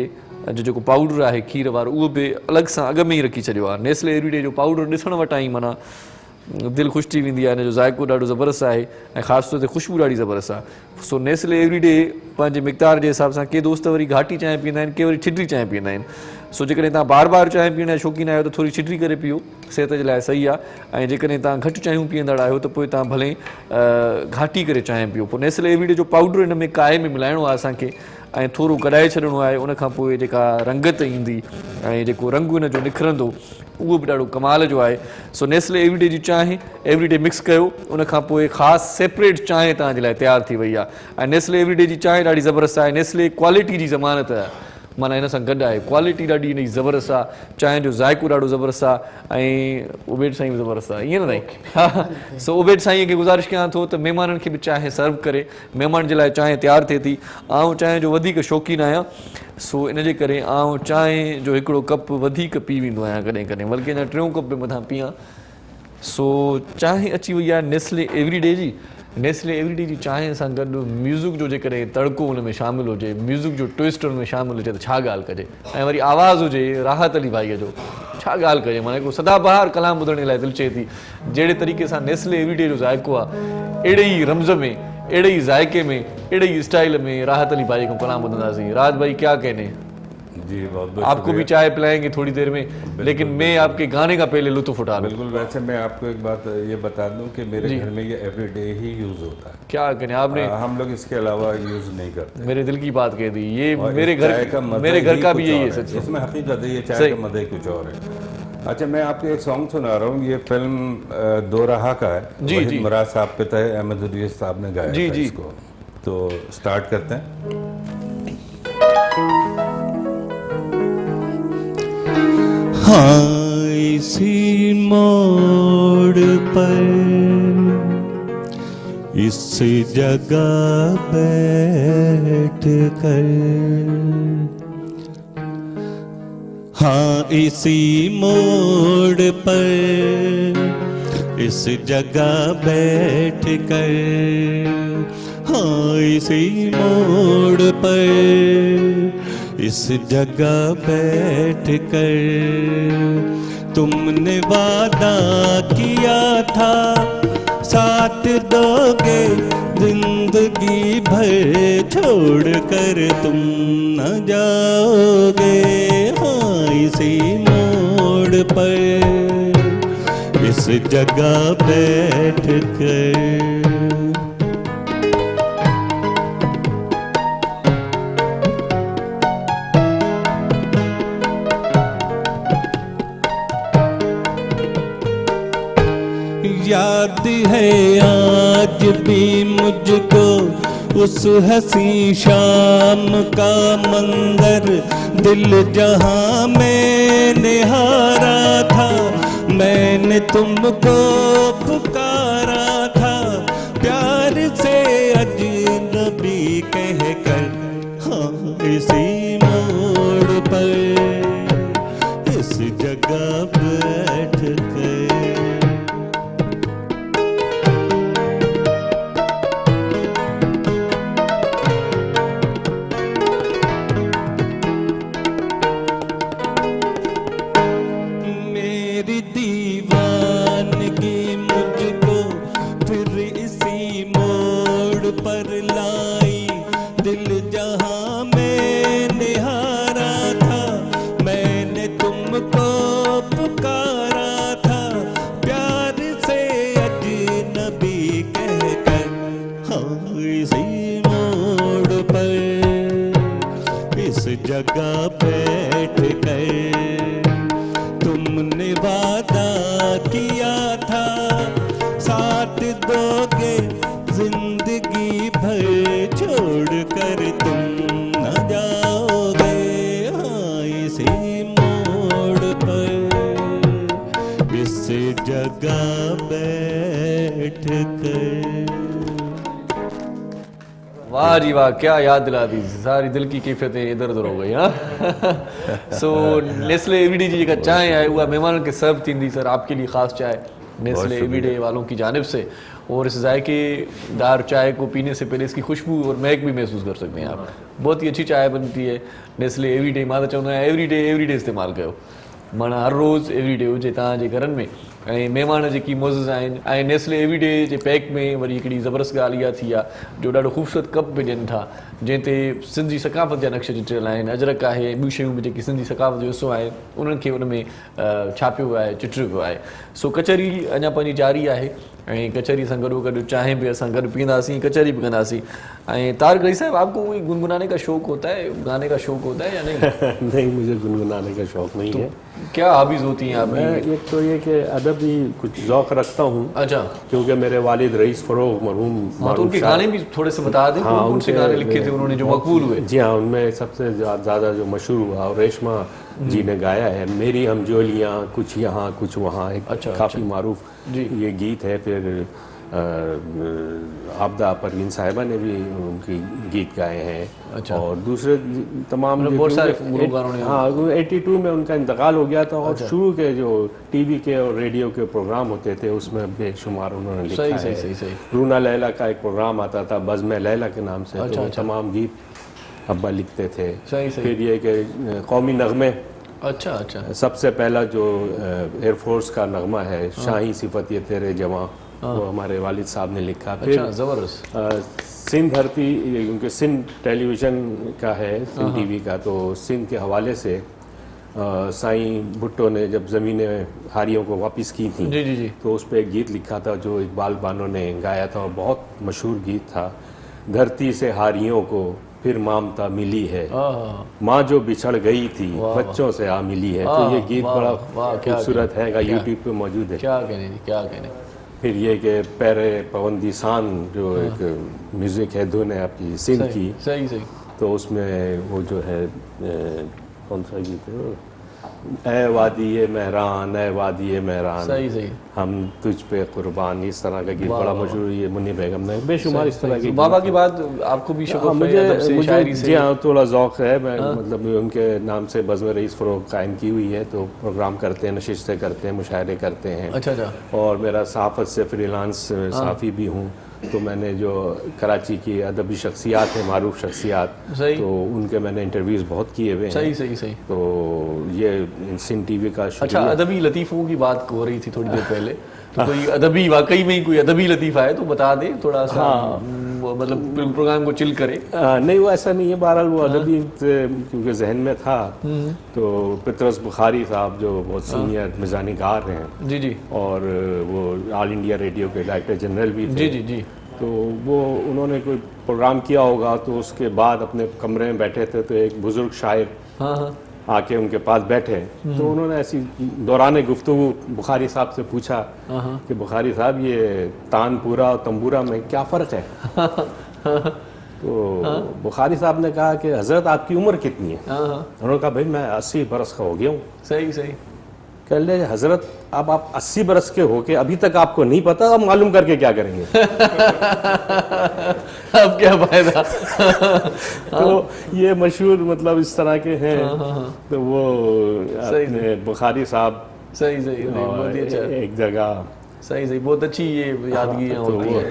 जो जेको पाउडर आहे खीर वारो उहो बि अलॻि सां अॻु में ई रखी छॾियो आहे। नेस्ले एवरीडे जो पाउडर ॾिसण वटां ई माना दिलि ख़ुशि थी वेंदी आहे, हिन जो ज़ाइक़ो ॾाढो ज़बरदस्त आहे ऐं ख़ासि तौर ते ख़ुशबू ॾाढी ज़बरदस्त आहे। सो नेस्ले एवरीडे पंहिंजे मिक़दार जे हिसाब सां के दोस्त वरी घाटी चांहि पीअंदा आहिनि, के वरी छिटी चांहि पीअंदा आहिनि। सो जेकॾहिं तव्हां बार बार चांहि पीअण जा शौक़ीन आहियो त थोरी छिटी करे पीओ, सिहत जे लाइ सही आहे। ऐं जेकॾहिं तव्हां घटि चांहियूं पीअंदड़ आहियो त पोइ तव्हां भले घाटी करे चांहि पीओ। पोइ नेस्ले एवरीडे जो पाउडर हिन में काए में मिलाइणो आहे असांखे ऐं थोरो कढाए छॾिणो आहे। उनखां पोइ जेका रंगत ईंदी ऐं जेको रंग हुन जो निखरंदो उहो बि ॾाढो कमाल जो आहे। सो नेस्ले एवरीडे जी चांहि एवरीडे मिक्स कयो, उनखां पोइ ख़ासि सेपरेट चांहि तव्हांजे लाइ तयारु थी वई आहे। ऐं नेस्ले एवरीडे जी चांहि ॾाढी ज़बरदस्त आहे, नेस्ले क्वालिटी जी ज़मानत आहे, माना हिन सां गॾु आहे, क्वालिटी ॾाढी हिन जी ज़बरदस्त आहे, चांहि जो ज़ाइक़ो ॾाढो ज़बरदस्त आहे ऐं उबैद साईं बि ज़बरदस्त आहे, ईअं न साईं? हा। सो उबैद साईं खे गुज़ारिश कयां थो त महिमाननि खे बि चांहि सर्व करे, महिमान जे लाइ चांहि तयारु थिए थी। आउं चांहि जो वधीक शौक़ीन आहियां, सो इन जे करे आउं चांहि जो हिकिड़ो कप वधीक पी वेंदो आहियां कॾहिं कॾहिं, बल्कि अञा टियों कप बि मथां पीआं। सो चांहि अची वई आहे नेस्ले एवरीडे जी। नेस्ले एवरीडे जी चांहि सां गॾु म्यूज़िक जो जेकॾहिं तड़को हुन में शामिलु हुजे, म्यूज़िक जो ट्विस्ट हुन में शामिलु हुजे त छा ॻाल्हि कजे, ऐं वरी आवाज़ हुजे राहत अली भाईअ जो, छा ॻाल्हि कजे, माना हिकिड़ो सदाबहार कलाम ॿुधण लाइ दिलि चए थी। जहिड़े तरीक़े सां नेस्ले एवरीडे जो ज़ाइक़ो आहे, अहिड़े ई रम्ज़ में, अहिड़े ई ज़ाइक़े में, अहिड़े ई स्टाइल में राहत अली भाई को कलाम ॿुधंदासीं। राहत भाई क्या कहने, जी बहुत बहुत आपको भी चाय पिलाएंगे थोड़ी देर में, लेकिन मैं आपके गाने का पहले लुत्फ उठा लूं। बिल्कुल। वैसे मैं आपको एक बात ये बता दूं कि मेरे घर में ये एवरीडे ही यूज होता है। क्या कहने आपने, हम लोग इसके अलावा यूज नहीं करते। मेरे दिल की बात कह दी, ये और मेरे इस चाय घर का भी यही है सच। इसमें हकीकत है, ये चाय का मज़ा ही कुछ और है। अच्छा, मैं आपको एक सॉन्ग सुना रहा हूँ, ये फिल्म दो राह का है, वहीद मुराद साहब पे था, अहमद उदयस साहब ने गाया था इसको। तो स्टार्ट करते हैं। हाँ, इसी मोड़ पर इस जगह बैठ कर, हाँ इसी मोड़ पर इस जगह बैठ कर, हाँ इसी मोड़ पर इस जगह बैठ कर तुमने वादा किया था साथ दोगे जिंदगी भर, छोड़ कर तुम न जाओगे, हाँ इसी मोड़ पर इस जगह बैठ कर। याद है आज भी मुझको उस हंसी शाम का मंजर, दिल जहां मैंने हारा था, मैंने तुमको पुकारा था प्यार से अजनबी कहकर। हाँ, इसी मोड़ पर इस जगह बैठ कर। मेरी दीवानगी मुझको फिर इसी मोड़ पर लाई, दिल जहां मैंने हारा था, मैंने तुमको पुकारा था प्यार से अजनबी कहकर। हाँ, इसी मोड़ पर इस जगह बैठ कर तुमने वादा किया था साथ दोगे जिंदगी भर, छोड़ कर तुम न जाओगे। हाँ, इसी मोड़ पर इस जगह बैठ कर। वाह जी वाह, क्या याद दिला दी, सारी दिल की कैफियतें इधर उधर हो गई। हाँ सो नेस्ले एवरीडे जी का चाय है उहा मेहमानों के सर्व थींदी सर, आपके लिए ख़ास चाय नेस्ले एवरीडे वालों की जानिब से, और इस जायकेदार चाय को पीने से पहले इसकी खुशबू और महक भी महसूस कर सकते हैं आप। बहुत ही अच्छी चाय बनती है नेस्ले एवरीडे। मां त चवंदो आहियां एवरीडे इस्तेमालु कयो, माना हर रोज़ एवरीडे हुजे तव्हांजे घरनि में। ऐं महिमान जेकी मोज़िज़ आहिनि ऐं नेस्ले एवरीडे जे पैक में वरी हिकिड़ी ज़बरदस्त ॻाल्हि इहा थी आहे जो ॾाढो ख़ूबसूरत कप बि ॾियनि था, जंहिं ते सिंधी सक़ाफ़त जा नक्श चिटियल आहिनि, अजरक आहे, ॿियूं शयूं बि जेकी सिंधी सक़ाफ़त जो हिसो आहे उन्हनि खे उन में छापियो वियो आहे, चिटिरियो वियो आहे। सो कचहरी अञा पंहिंजी जारी आहे ऐं कचहरी सां गॾोगॾु चांहि बि असां गॾु पीअंदासीं, कचहरी बि कंदासीं। ऐं तारिक रईस साहब, आपको कोई गुनगुनाने का शौक़ होता है, गाने का शौक़ होता है या नहीं? नहीं, मुझे गुनगुनाने का शौक़ नहीं है। क्या हॉबीज़ होती हैं आपकी? मैं एक तो ये कि अदबी कुछ ज़ौक़ रखता हूँ। अच्छा, क्योंकि मेरे वालिद रईस फ़रोग़ मरहूम हाँ, तो उनके गाने भी थोड़े से बता दें। हाँ, कौन से गाने लिखे थे उन्होंने जो मकबूल हुए? जी हाँ, उनमें सबसे ज़्यादा जो मशहूर हुआ और रेशमा जी ने गाया है, मेरी हमजोलियाँ कुछ यहाँ कुछ वहाँ, एक काफ़ी मारूफ ये गीत है। फिर आबदा परवीन साहिबा ने भी उनकी गीत गाए हैं। अच्छा। और दूसरे तमाम बहुत सारे गुलकारों ने। हाँ, 82 में उनका इंतकाल हो गया था। और शुरू के जो टीवी के और रेडियो के प्रोग्राम होते थे उसमें बेशुमार उन्होंने लिखा है। सही। रूना लैला का एक प्रोग्राम आता था बज़्म लैला के नाम से, तो तमाम गीत अब्बा लिखते थे। सही। फिर ये कि कौमी नगमे, अच्छा, सबसे पहला जो एयरफोर्स का नगमा है, शाही सिफत ये तेरे जवां, वो हमारे वालिद साहब ने लिखा। फिर ज़बरदस्त सिंध धरती, क्योंकि सिंध टेलीविज़न का है, सिंध टीवी का, तो सिंध के हवाले से साईं भुट्टो ने जब ज़मीनें हारियों को वापस की थी, जी, तो उस पर एक गीत लिखा था जो इकबाल बानो ने गाया था और बहुत मशहूर गीत था। धरती से हारियों को फिर ममता मिली है, माँ जो बिछड़ गई थी बच्चों से आ मिली है। तो ये गीत बड़ा खूबसूरत है, यूट्यूब पे मौजूद है। क्या कहने। फिर ये कि पैरे पवंदी सान जो एक म्यूज़िक है, धुन है आपकी सिंध की। सही। तो उसमें वो जो है कौन सा गीत है, ऐ वादी महरान, ऐ वादी महरान, सही हम तुझ पे कुर्बान, इस तरह का गीत बड़ा मशहूर। ये मुन्नी बेगम ने बेशुमार इस तरह के बाबा की बात आपको भी शौक़ है शायरी से? जी हाँ, थोड़ा ज़ौक़ है। मैं मतलब उनके नाम से बज़्म रईस फ़रोग़ कायम की हुई है, तो प्रोग्राम करते हैं, नशिस्तें करते हैं, मुशायरे करते हैं। अच्छा। और मेरा सहाफ़त से फ्रीलांस सहाफ़ी भी हूँ, तो मैंने जो कराची की अदबी शख्सियात हैं, मारूफ शख्सियात, तो उनके मैंने इंटरव्यूज़ बहुत किए हुए हैं। सही। तो ये सिंध टीवी का। अच्छा, अदबी लतीफ़ों की बात हो रही थी थोड़ी देर पहले, तो कोई अदबी, वाकई में ही कोई अदबी लतीफ़ा है तो बता दे थोड़ा सा। मतलब प्रोग्राम को चिल करे। नहीं, वो ऐसा नहीं है। बहरहाल वो अदबी क्योंकि जहन में था, तो पितरस बुखारी साहब जो बहुत सीनियर मिज़ानीगार हैं, जी, और वो ऑल इंडिया रेडियो के डायरेक्टर जनरल भी थे। जी। तो वो उन्होंने कोई प्रोग्राम किया होगा, तो उसके बाद अपने कमरे में बैठे थे, तो एक बुज़ुर्ग शायर आके उनके पास बैठे तो उन्होंने ऐसी दौरान गुफ्तगू बुखारी साहब से पूछा कि बुखारी साहब ये तानपुरा और तंबूरा में क्या फ़र्क है? तो बुखारी साहब ने कहा कि हज़रत आपकी उम्र कितनी है? उन्होंने कहा भाई मैं 80 बरस का हो गया हूँ। सही सही। कह ले हज़रत अब आप 80 बरस के हो के अभी तक आपको नहीं पता, अब मालूम करके क्या करेंगे? अब क्या फायदा? तो ये मशहूर मतलब इस तरह के हैं। तो वो सही अपने बुखारी साहब सही सही, नहीं, बहुत ही अच्छा। एक जगह सही सही, बहुत अच्छी ये यादगियाँ होती है।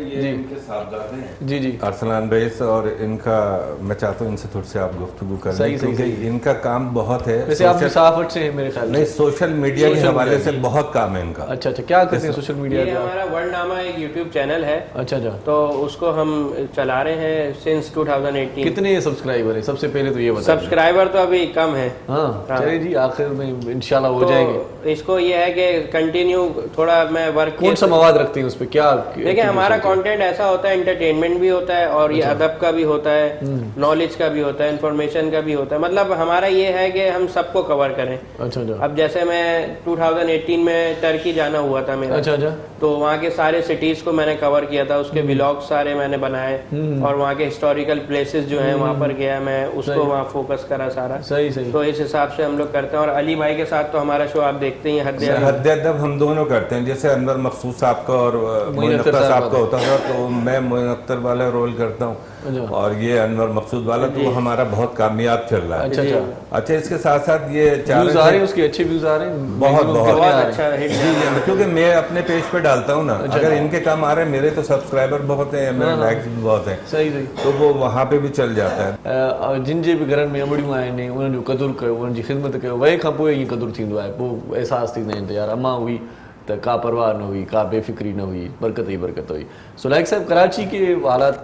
ये इनके साहबजादे हैं जी जी, अरसलान रईस, और इनका मैं चाहता हूँ इनसे थोड़ी सी आप गुफ्तगू करें, सही, सही, क्योंकि इनका काम बहुत है। वैसे आप मुसाफिर से हैं मेरे ख्याल नहीं, से। सोशल मीडिया के सोशल हवाले मीडिया से बहुत काम है इनका। अच्छा अच्छा, क्या करते हैं सोशल मीडिया ये पे आप? हमारा वर्ल्डनामा एक यूट्यूब चैनल है, अच्छा अच्छा, तो उसको हम चला रहे हैं सिंस 2018। कितने सब्सक्राइबर है सबसे पहले तो ये बताइए। सब्सक्राइबर तो अभी कम है। हाँ चलिए जी, आखिर में इंशाल्लाह हो जाएंगे। तो इसको ये है कि कंटिन्यू थोड़ा मैं वर्क कौन सा मवाद रखते हैं उस पे, क्या देखिए हमारा कंटेंट ऐसा होता है, एंटरटेनमेंट भी होता है और ये अदब का भी होता है, नॉलेज का भी होता है, इंफॉर्मेशन का भी होता है। मतलब हमारा ये है कि हम सबको कवर करें। अच्छा अच्छा अब जैसे मैं 2018 में टर्की जाना हुआ था मेरा, अच्छा अच्छा, तो वहाँ के सारे सिटीज को मैंने कवर किया था, उसके व्लॉग सारे मैंने बनाए और वहाँ के हिस्टोरिकल प्लेसेस जो हैं वहाँ पर गया मैं, उसको वहाँ फोकस करा सारा। सही सही। तो इस हिसाब से हम लोग करते हैं। और अली भाई के साथ तो हमारा शो आप देखते ही हैं, हद अदब हम दोनों करते हैं। जैसे अनवर मकसूद साहब का और मोइन अख्तर साहब का होता था, तो मैं मोइन अख्तर वाला रोल करता हूँ और ये अनवर मकसूद वाला, तो हमारा बहुत कामयाब चल रहा है। अच्छा अच्छा, अच्छा, इसके साथ साथ ये व्यूज आ रहे हैं, उसके अच्छे व्यूज आ रहे हैं, बहुत बहुत अच्छा हिट क्योंकि मैं अपने पेज पे डालता हूँ ना, अगर इनके काम आ रहे हैं, मेरे तो सब्सक्राइबर बहुत हैं, मेरे लाइक्स भी बहुत हैं, सही सही। तो वो वहाँ पे भी चल जाता है। जिन जे बि घरनि में अमड़ियूं आहिनि, उन्हनि जो क़दुरु कयो, उन्हनि जी ख़िदमत कयो, वए खां पोइ ईअं क़दुरु थींदो आहे। पोइ अहसासु थींदा आहिनि त यार अम्मा हुई तो का परवाह न हुई, का बेफिक्री न हुई, बरकत ही बरकत हुई। सो लाइक साहब, कराची के हालात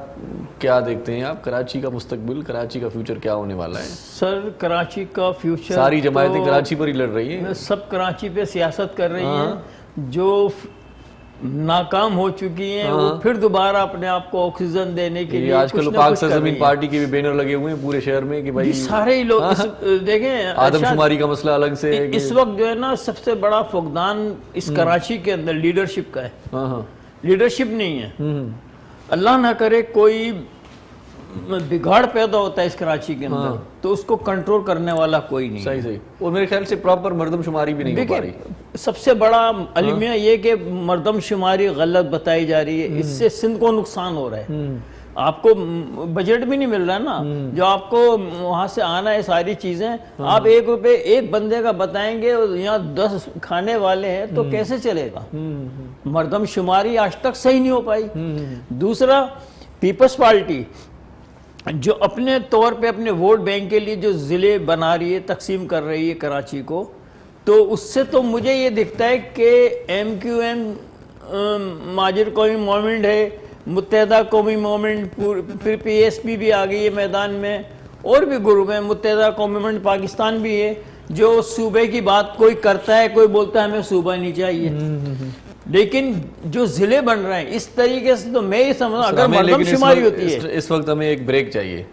क्या देखते हैं आप? कराची का मुस्तकबिल, कराची का फ्यूचर क्या होने वाला है? सर कराची का फ्यूचर, सारी जमायतें तो कराची पर ही लड़ रही हैं। सब कराची पे सियासत कर रही हैं। जो नाकाम हो चुकी हैं वो फिर दोबारा अपने आप को ऑक्सीजन देने के लिए आजकल कुछ ना पाक कुछ कर रही सरजमीन हैं। पार्टी के भी बैनर लगे हुए हैं पूरे शहर में कि भाई ये सारे ही लोग देखें, आदमशुमारी का मसला अलग से है इस वक्त जो है ना सबसे बड़ा फुकदान इस कराची के अंदर लीडरशिप का है। हाँ हाँ, लीडरशिप नहीं है। अल्लाह ना करे कोई बिगाड़ पैदा होता है इस कराची के अंदर, तो उसको कंट्रोल करने वाला कोई नहीं। सही सही। और मेरे ख्याल से प्रॉपर मर्दमशुमारी भी नहीं हो पा रही। देखिए सबसे बड़ा अलमिया ये कि मर्दमशुमारी गलत बताई जा रही है, इससे सिंध को नुकसान हो रहा है। आपको बजट भी नहीं मिल रहा है ना, जो आपको वहां से आना है सारी चीजें। आप ₹1 एक बंदे का बताएंगे और यहाँ 10 खाने वाले हैं, तो कैसे चलेगा? मर्दमशुमारी आज तक सही नहीं हो पाई। दूसरा, पीपल्स पार्टी जो अपने तौर पे अपने वोट बैंक के लिए जो ज़िले बना रही है, तकसीम कर रही है कराची को, तो उससे तो मुझे ये दिखता है कि MQM माजिर कौमी मूवमेंट है, मुत्तहदा कौमी मूवमेंट, फिर PSP भी आ गई है मैदान में, और भी ग्रुप है, मुत्तहदा कौमी मूवमेंट पाकिस्तान भी है, जो सूबे की बात कोई करता है, कोई बोलता है हमें सूबा नहीं चाहिए। लेकिन जो जिले बन रहे हैं इस तरीके से, तो मैं ये समझ अगर मर्दमशुमारी होती है। इस वक्त हमें एक ब्रेक चाहिए,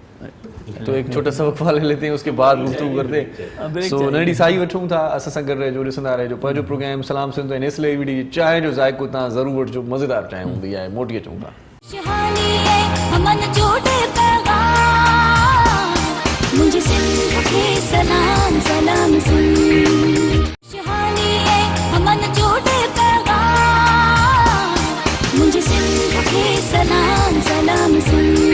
तो एक छोटा सा वक्फा ले लेते हैं, उसके बाद गुफ्तगू करते हैं। सो नड़ी साई वठूं था, असां सां गॾु रहिजो, ॾिसंदा रहिजो पंहिंजो प्रोग्राम सलाम सिंध ऐं नेस्ले एवीडी चांहि जो ज़ाइक़ो तव्हां ज़रूरु वठिजो, मज़ेदार चांहि हूंदी आहे, मोटी अचूं था। शहानी है अमन जोड़े पैगाम, मुझे सिंध के सलाम सलाम सिंध। शहानी है अमन जोड़े पैगाम, मुझे सिंध के सलाम सलाम सिंध।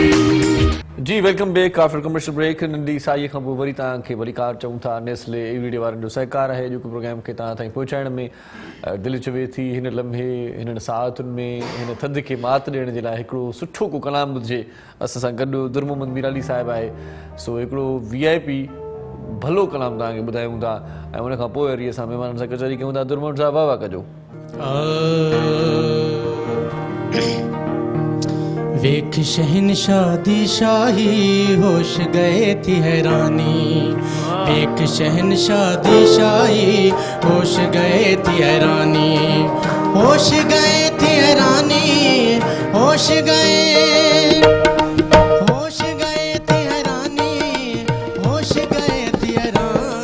जी welcome back after commercial break. नंढी साईअ खां पोइ वरी तव्हांखे वरी कार चऊं था, नेस्ले एवीडी वारनि जो सहकार आहे जेको प्रोग्राम खे तव्हां ताईं पहुचाइण में दिलि चवे थी। हिन लम्हे, हिननि साहतुनि में हिन थधि खे मात ॾियण जे लाइ हिकिड़ो सुठो को कलाम ॿुधिजे। असां सां गॾु दुर मोहम्मद मीराली साहिबु आहे। सो हिकिड़ो VIP भलो कलाम तव्हांखे ॿुधायूं था ऐं उन खां पोइ वरी असां महिमाननि सां कचहरी कयूं था। दुर मोहम्मद साहिबु वाह वाह कजो। वेख शहनशाह दी शाही होश गए थी हैरानी, वेख शहनशाह दी शाही होश गए थी हैरानी, होश गए थी हैरानी, होश गए, होश गए थी हैरानी, होश गए थी हैरानी।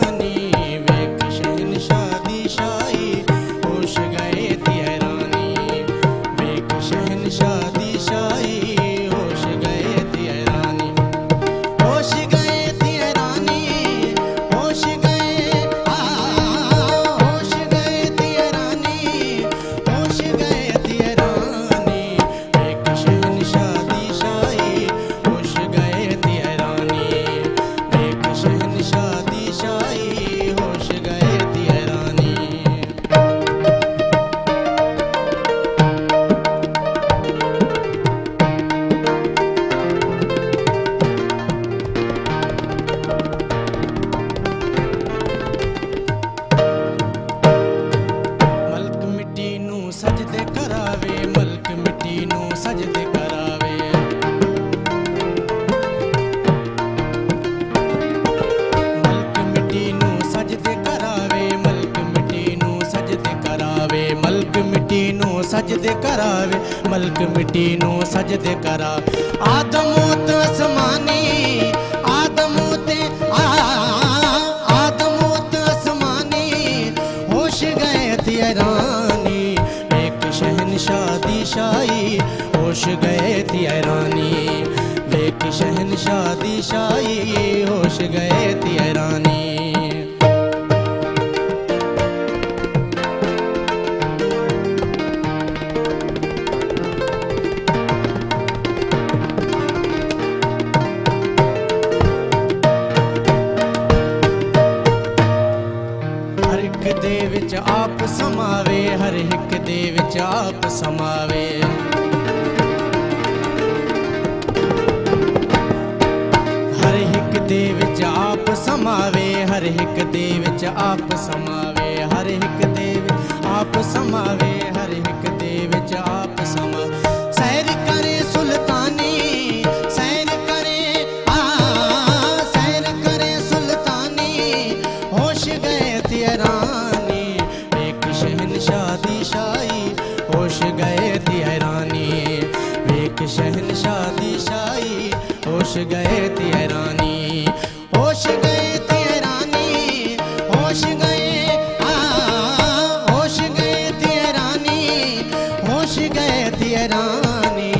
मलक मिट्टी नू सजदे करावे मलक मिट्टी नू सजदे करावे आदम उत आसमानी आदम उत आसमानी होश गए थे हैरानी एक शहनशाह दी शाही होश गए थे हैरानी एक शहनशाह दी शाही होश गए थे हैरानी हर एक दे विच आप समावे हर एक दे विच आप समावे हर एक दे विच आप समावे हर एक दे विच आप समावे हर एक दे विच आप समावे हर एक दे विच आप समावे सैर करे सुल्तानी सैर करे सुल्तानी होश गए थे हैरानी एक शहनशाह दी शाही होश गए थे हैरानी एक शहनशाह दी शाही होश गए थे हैरानी होश गए थे हैरानी होश गए थे हैरानी होश गए थे हैरानी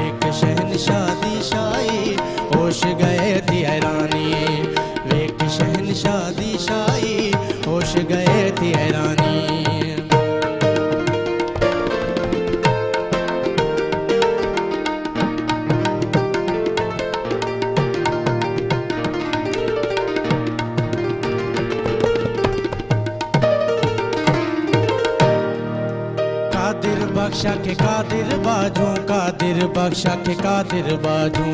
एक शहनशाह दी शाही होश गए थे हैरानी एक शहनशाह दी शाही होश गए थे हैरानी कादिर बख्शा के कादिर बाजू कादिर बख्शा के कादिर बाजू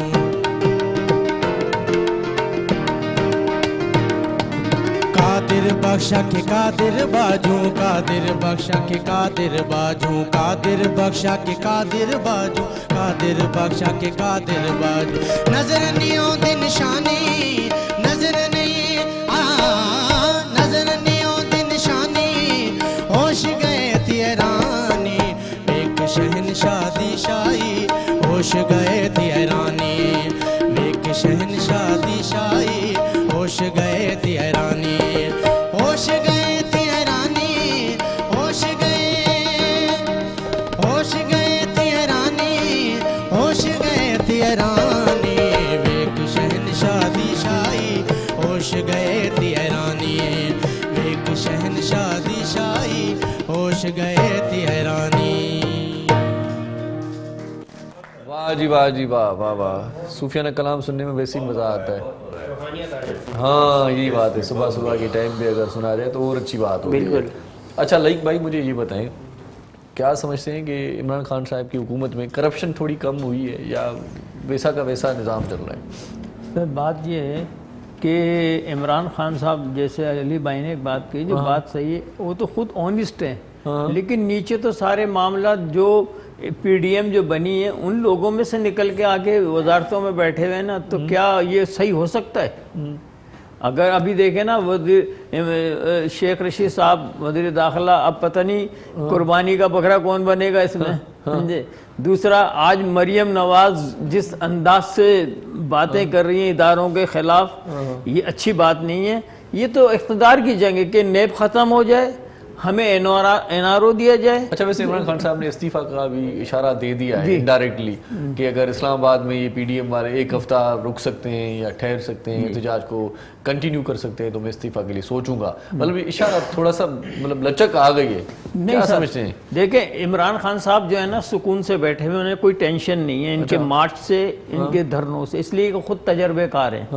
कादिर बख्शा के कादिर बाजू कादिर बख्शा के कादिर बाजू कादिर बख्शा के कादिर बाजू कादिर बख्शा के कादिर बाजू नजर नहीं आउंदी निशानी नजर नहीं आउंदी निशानी होश गए थे हैरानी एक शहनशाह दी शाही होश गए थे हैरानी एक शहनशाह दी शाही होश गए थे हैरानी होश गए थे हैरानी होश गए थे हैरानी होश गए थे हैरानी एक शहनशाह दी शाही होश गए थे हैरानी एक शहनशाह दी शाही होश गए थे हैरानी वाह जी वाह जी वाह वाह वाह सूफियाना कलाम सुनने में वैसे ही मज़ा आता है हाँ यही बात है सुबह सुबह के टाइम पे अगर सुना जाए तो और अच्छी बात होगी बिल्कुल अच्छा लाइक भाई मुझे ये बताएं क्या समझते हैं कि इमरान खान साहब की हुकूमत में करप्शन थोड़ी कम हुई है या वैसा का वैसा निज़ाम चल रहा है सर बात ये है कि इमरान खान साहब जैसे अली भाई ने एक बात की जो बात सही है वो तो खुद ऑनेस्ट है लेकिन नीचे तो सारे मामला जो पीडीएम जो बनी है उन लोगों में से निकल के आके वजारतों में बैठे हुए हैं ना तो क्या ये सही हो सकता है अगर अभी देखें ना वजीर शेख रशीद साहब वजीर दाखिला अब पता नहीं कुर्बानी का बकरा कौन बनेगा इसमें समझे दूसरा आज मरियम नवाज जिस अंदाज से बातें कर रही हैं इदारों के खिलाफ ये अच्छी बात नहीं है ये तो इख्तिदार की जंग है कि नेब ख़त्म हो जाए हमें एनआरओ दिया जाए अच्छा वैसे इमरान खान साहब ने इस्तीफा का भी इशारा दे दिया है इनडायरेक्टली कि अगर इस्लामाबाद में ये पीडीएम वाले एक हफ्ता रुक सकते हैं या ठहर सकते हैं एहतजाज को कंटिन्यू कर सकते हैं तो मैं इस्तीफा के लिए सोचूंगा मतलब इशारा थोड़ा सा मतलब लचक आ गई है नहीं क्या समझते हैं देखें इमरान खान साहब जो है ना सुकून से बैठे हुए उन्हें कोई टेंशन नहीं है इनके मार्च से इनके धरनों से इसलिए खुद तजर्बेकार हैं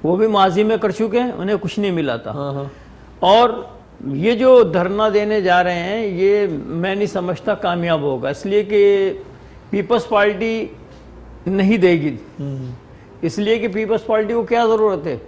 वो भी माजी में कर चुके हैं उन्हें कुछ नहीं मिला था और ये जो धरना देने जा रहे हैं ये मैं नहीं समझता कामयाब होगा इसलिए कि पीपल्स पार्टी नहीं देगी इसलिए कि पीपल्स पार्टी को क्या ज़रूरत है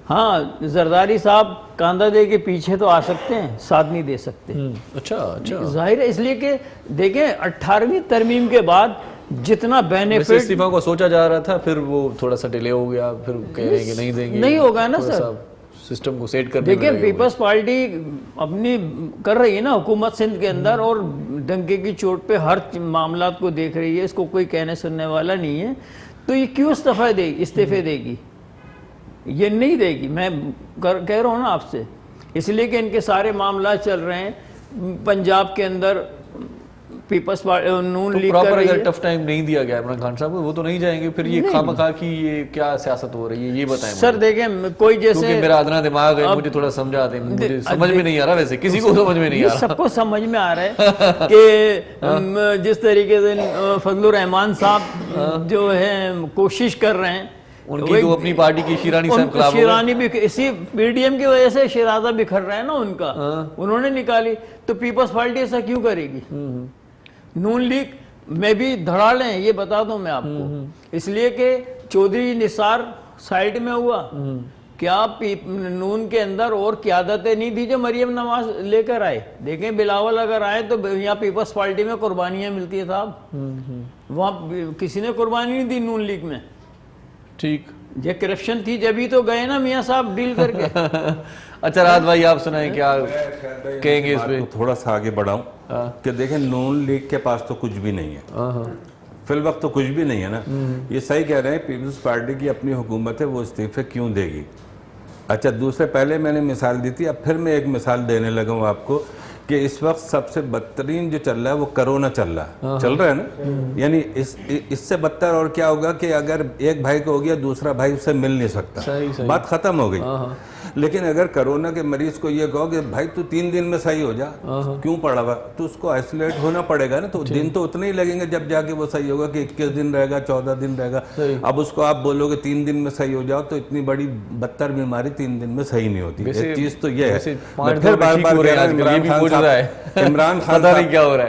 हाँ जरदारी साहब कांदा दे के पीछे तो आ सकते हैं साथ नहीं दे सकते अच्छा अच्छा जाहिर है इसलिए कि देखें 18वीं तरमीम के बाद जितना बेनिफिट इस्तीफा को सोचा जा रहा था फिर वो थोड़ा सा डिले हो गया फिर कह रहे हैं कि नहीं देंगे नहीं होगा ना सर सिस्टम को सेट करने में देखिए लगे हुए हैं। पीपल्स पार्टी अपनी कर रही है ना हुकूमत सिंध के अंदर, और डंके की चोट पे हर मामला को देख रही है, इसको कोई कहने सुनने वाला नहीं है। तो ये क्यों इस्तीफे देगी? ये नहीं देगी, मैं कह रहा हूँ ना आपसे, इसलिए कि इनके सारे मामला चल रहे हैं पंजाब के अंदर। पीपल्स पार्टी नून लीग कर प्रॉपर रही अगर है। टफ टाइम नहीं दिया गया इमरान खान साहब को, वो तो नहीं जाएंगे। फिर ये खामखा की ये क्या सियासत हो रही है, ये बताएं सर देखें, कोई जैसे क्योंकि मेरा अदना दिमाग है, मुझे थोड़ा समझा दें, मुझे समझ में नहीं आ रहा, वैसे किसी को समझ में नहीं ये आ रहा। सबको समझ में आ रहा है कि जिस तरीके से फजलुर रहमान साहब जो है कोशिश कर रहे हैं, उनकी तो अपनी पार्टी की शिरानी साहब खिलाफ हो गए। शिरानी भी इसी पीडीएम की वजह से शिराजा बिखर रहा है ना उनका, उन्होंने निकाली। तो पीपल्स पार्टी ऐसा क्यों करेगी? नून लीग में भी धड़ाल हैं, ये बता दूं मैं आपको, इसलिए कि चौधरी निसार साइड में हुआ, क्या नून के अंदर और क्यादतें नहीं थी जो मरियम नवाज लेकर आए? देखें बिलावल अगर आए तो यहाँ पीपल्स पार्टी में कुर्बानियां मिलती है साहब, वहाँ किसी ने कुर्बानी नहीं दी नून लीग में। ठीक, ये करप्शन थी जब तो गए ना मियाँ साहब डील करके। अच्छा राहत भाई आप सुनाएं क्या कहेंगे इस पे? बात को थोड़ा सा आगे बढ़ाऊं कि देखें नून लीग के पास तो कुछ भी नहीं है, फिल वक्त तो कुछ भी नहीं है ना। ये सही कह रहे हैं, पीपल्स पार्टी की अपनी हुकूमत है, वो इस्तीफे क्यों देगी? अच्छा दूसरे पहले मैंने मिसाल दी थी, अब फिर मैं एक मिसाल देने लगा हूँ आपको कि इस वक्त सबसे बदतरीन जो चल रहा है वो कोरोना चल रहा है ना। यानी इससे बदतर और क्या होगा कि अगर एक भाई को हो गया दूसरा भाई उससे मिल नहीं सकता, सही। बात खत्म हो गई। लेकिन अगर कोरोना के मरीज को ये कहो कि भाई तू 3 दिन में सही हो जा, क्यों पड़ा हुआ, तो उसको आइसोलेट होना पड़ेगा ना। तो दिन तो उतने ही लगेंगे जब जाके वो सही होगा कि 21 दिन रहेगा, 14 दिन रहेगा। अब उसको आप बोलोगे 3 दिन में सही हो जाओ, तो इतनी बड़ी बदतर बीमारी 3 दिन में सही नहीं होती। एक चीज तो ये है, मैं फिर बार-बार कह रहा हूं,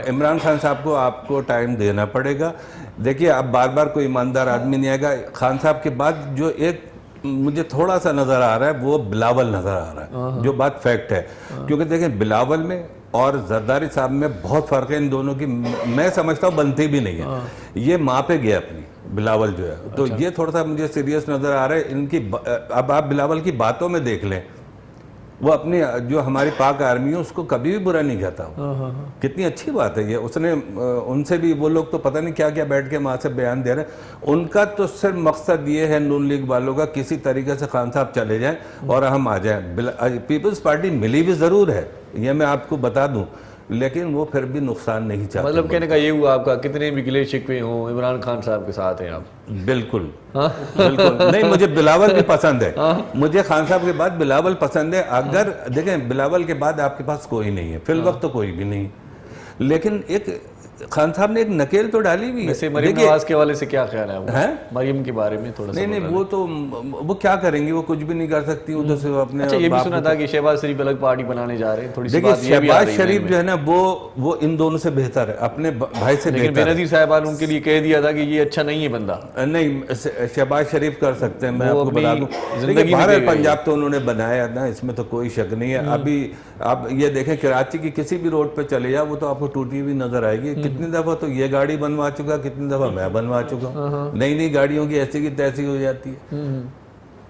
इमरान खान साहब को आपको टाइम देना पड़ेगा। देखिए अब बार-बार कोई ईमानदार आदमी नहीं आएगा। खान साहब के बाद जो एक मुझे थोड़ा सा नजर आ रहा है वो बिलावल नजर आ रहा है, जो बात फैक्ट है। क्योंकि देखें बिलावल में और जरदारी साहब में बहुत फर्क है, इन दोनों की मैं समझता हूँ बनती भी नहीं है। ये माँ पे गया अपनी बिलावल जो है, तो ये थोड़ा सा मुझे सीरियस नजर आ रहा है इनकी। अब आप बिलावल की बातों में देख लें, वो अपनी जो हमारी पाक आर्मी है उसको कभी भी बुरा नहीं कहता। कितनी अच्छी बात है ये। उसने उनसे भी, वो लोग तो पता नहीं क्या क्या बैठ के वहाँ से बयान दे रहे हैं। उनका तो सिर्फ मकसद ये है नून लीग वालों का, किसी तरीके से खान साहब चले जाएं और हम आ जाएं। पीपल्स पार्टी मिली भी जरूर है, ये मैं आपको बता दूं, लेकिन वो फिर भी नुकसान नहीं चाहते। मतलब कहने का ये हुआ आपका, कितने भी गिले शिकवे हो इमरान खान साहब के साथ हैं आप? बिल्कुल बिल्कुल नहीं, मुझे बिलावल भी पसंद है, मुझे खान साहब के बाद बिलावल पसंद है। अगर देखें बिलावल के बाद आपके पास कोई नहीं है, फिल वक्त तो कोई भी नहीं, लेकिन एक खान साहब ने एक नकेल तो डाली भी है। वैसे मरियम नवाज के हवाले से क्या ख्याल है आपका? हैं? मरियम के बारे में थोड़ा सा नहीं, वो क्या करेंगे, वो कुछ भी नहीं कर सकती, वो तो सिर्फ अपने। अच्छा ये भी सुना था कि शहबाज शरीफ अलग पार्टी बनाने जा रहे हैं, थोड़ी सी देखिए बात ये भी आ शहबाज रही है शरीफ में। जो है ना वो इन दोनों से बेहतर है, अपने भाई से लेकिन बेहतर है। बेनजीर साहब ने उनके लिए कह दिया था कि ये अच्छा नहीं है बंदा। नहीं, शहबाज शरीफ कर सकते हैं, मैं वो आपको अपनी बता दूं। जिंदगी देखिए में भारत दे पंजाब तो उन्होंने बनाया ना, इसमें तो कोई शक नहीं है। अभी आप ये देखें कराची की किसी भी रोड पे चले जाओ, वो तो आपको टूटी हुई नजर आएगी। कितनी दफा तो ये गाड़ी बनवा चुका, कितनी दफा मैं बनवा चुका हूँ। नई नई गाड़ियों की ऐसी की तैसी हो जाती है,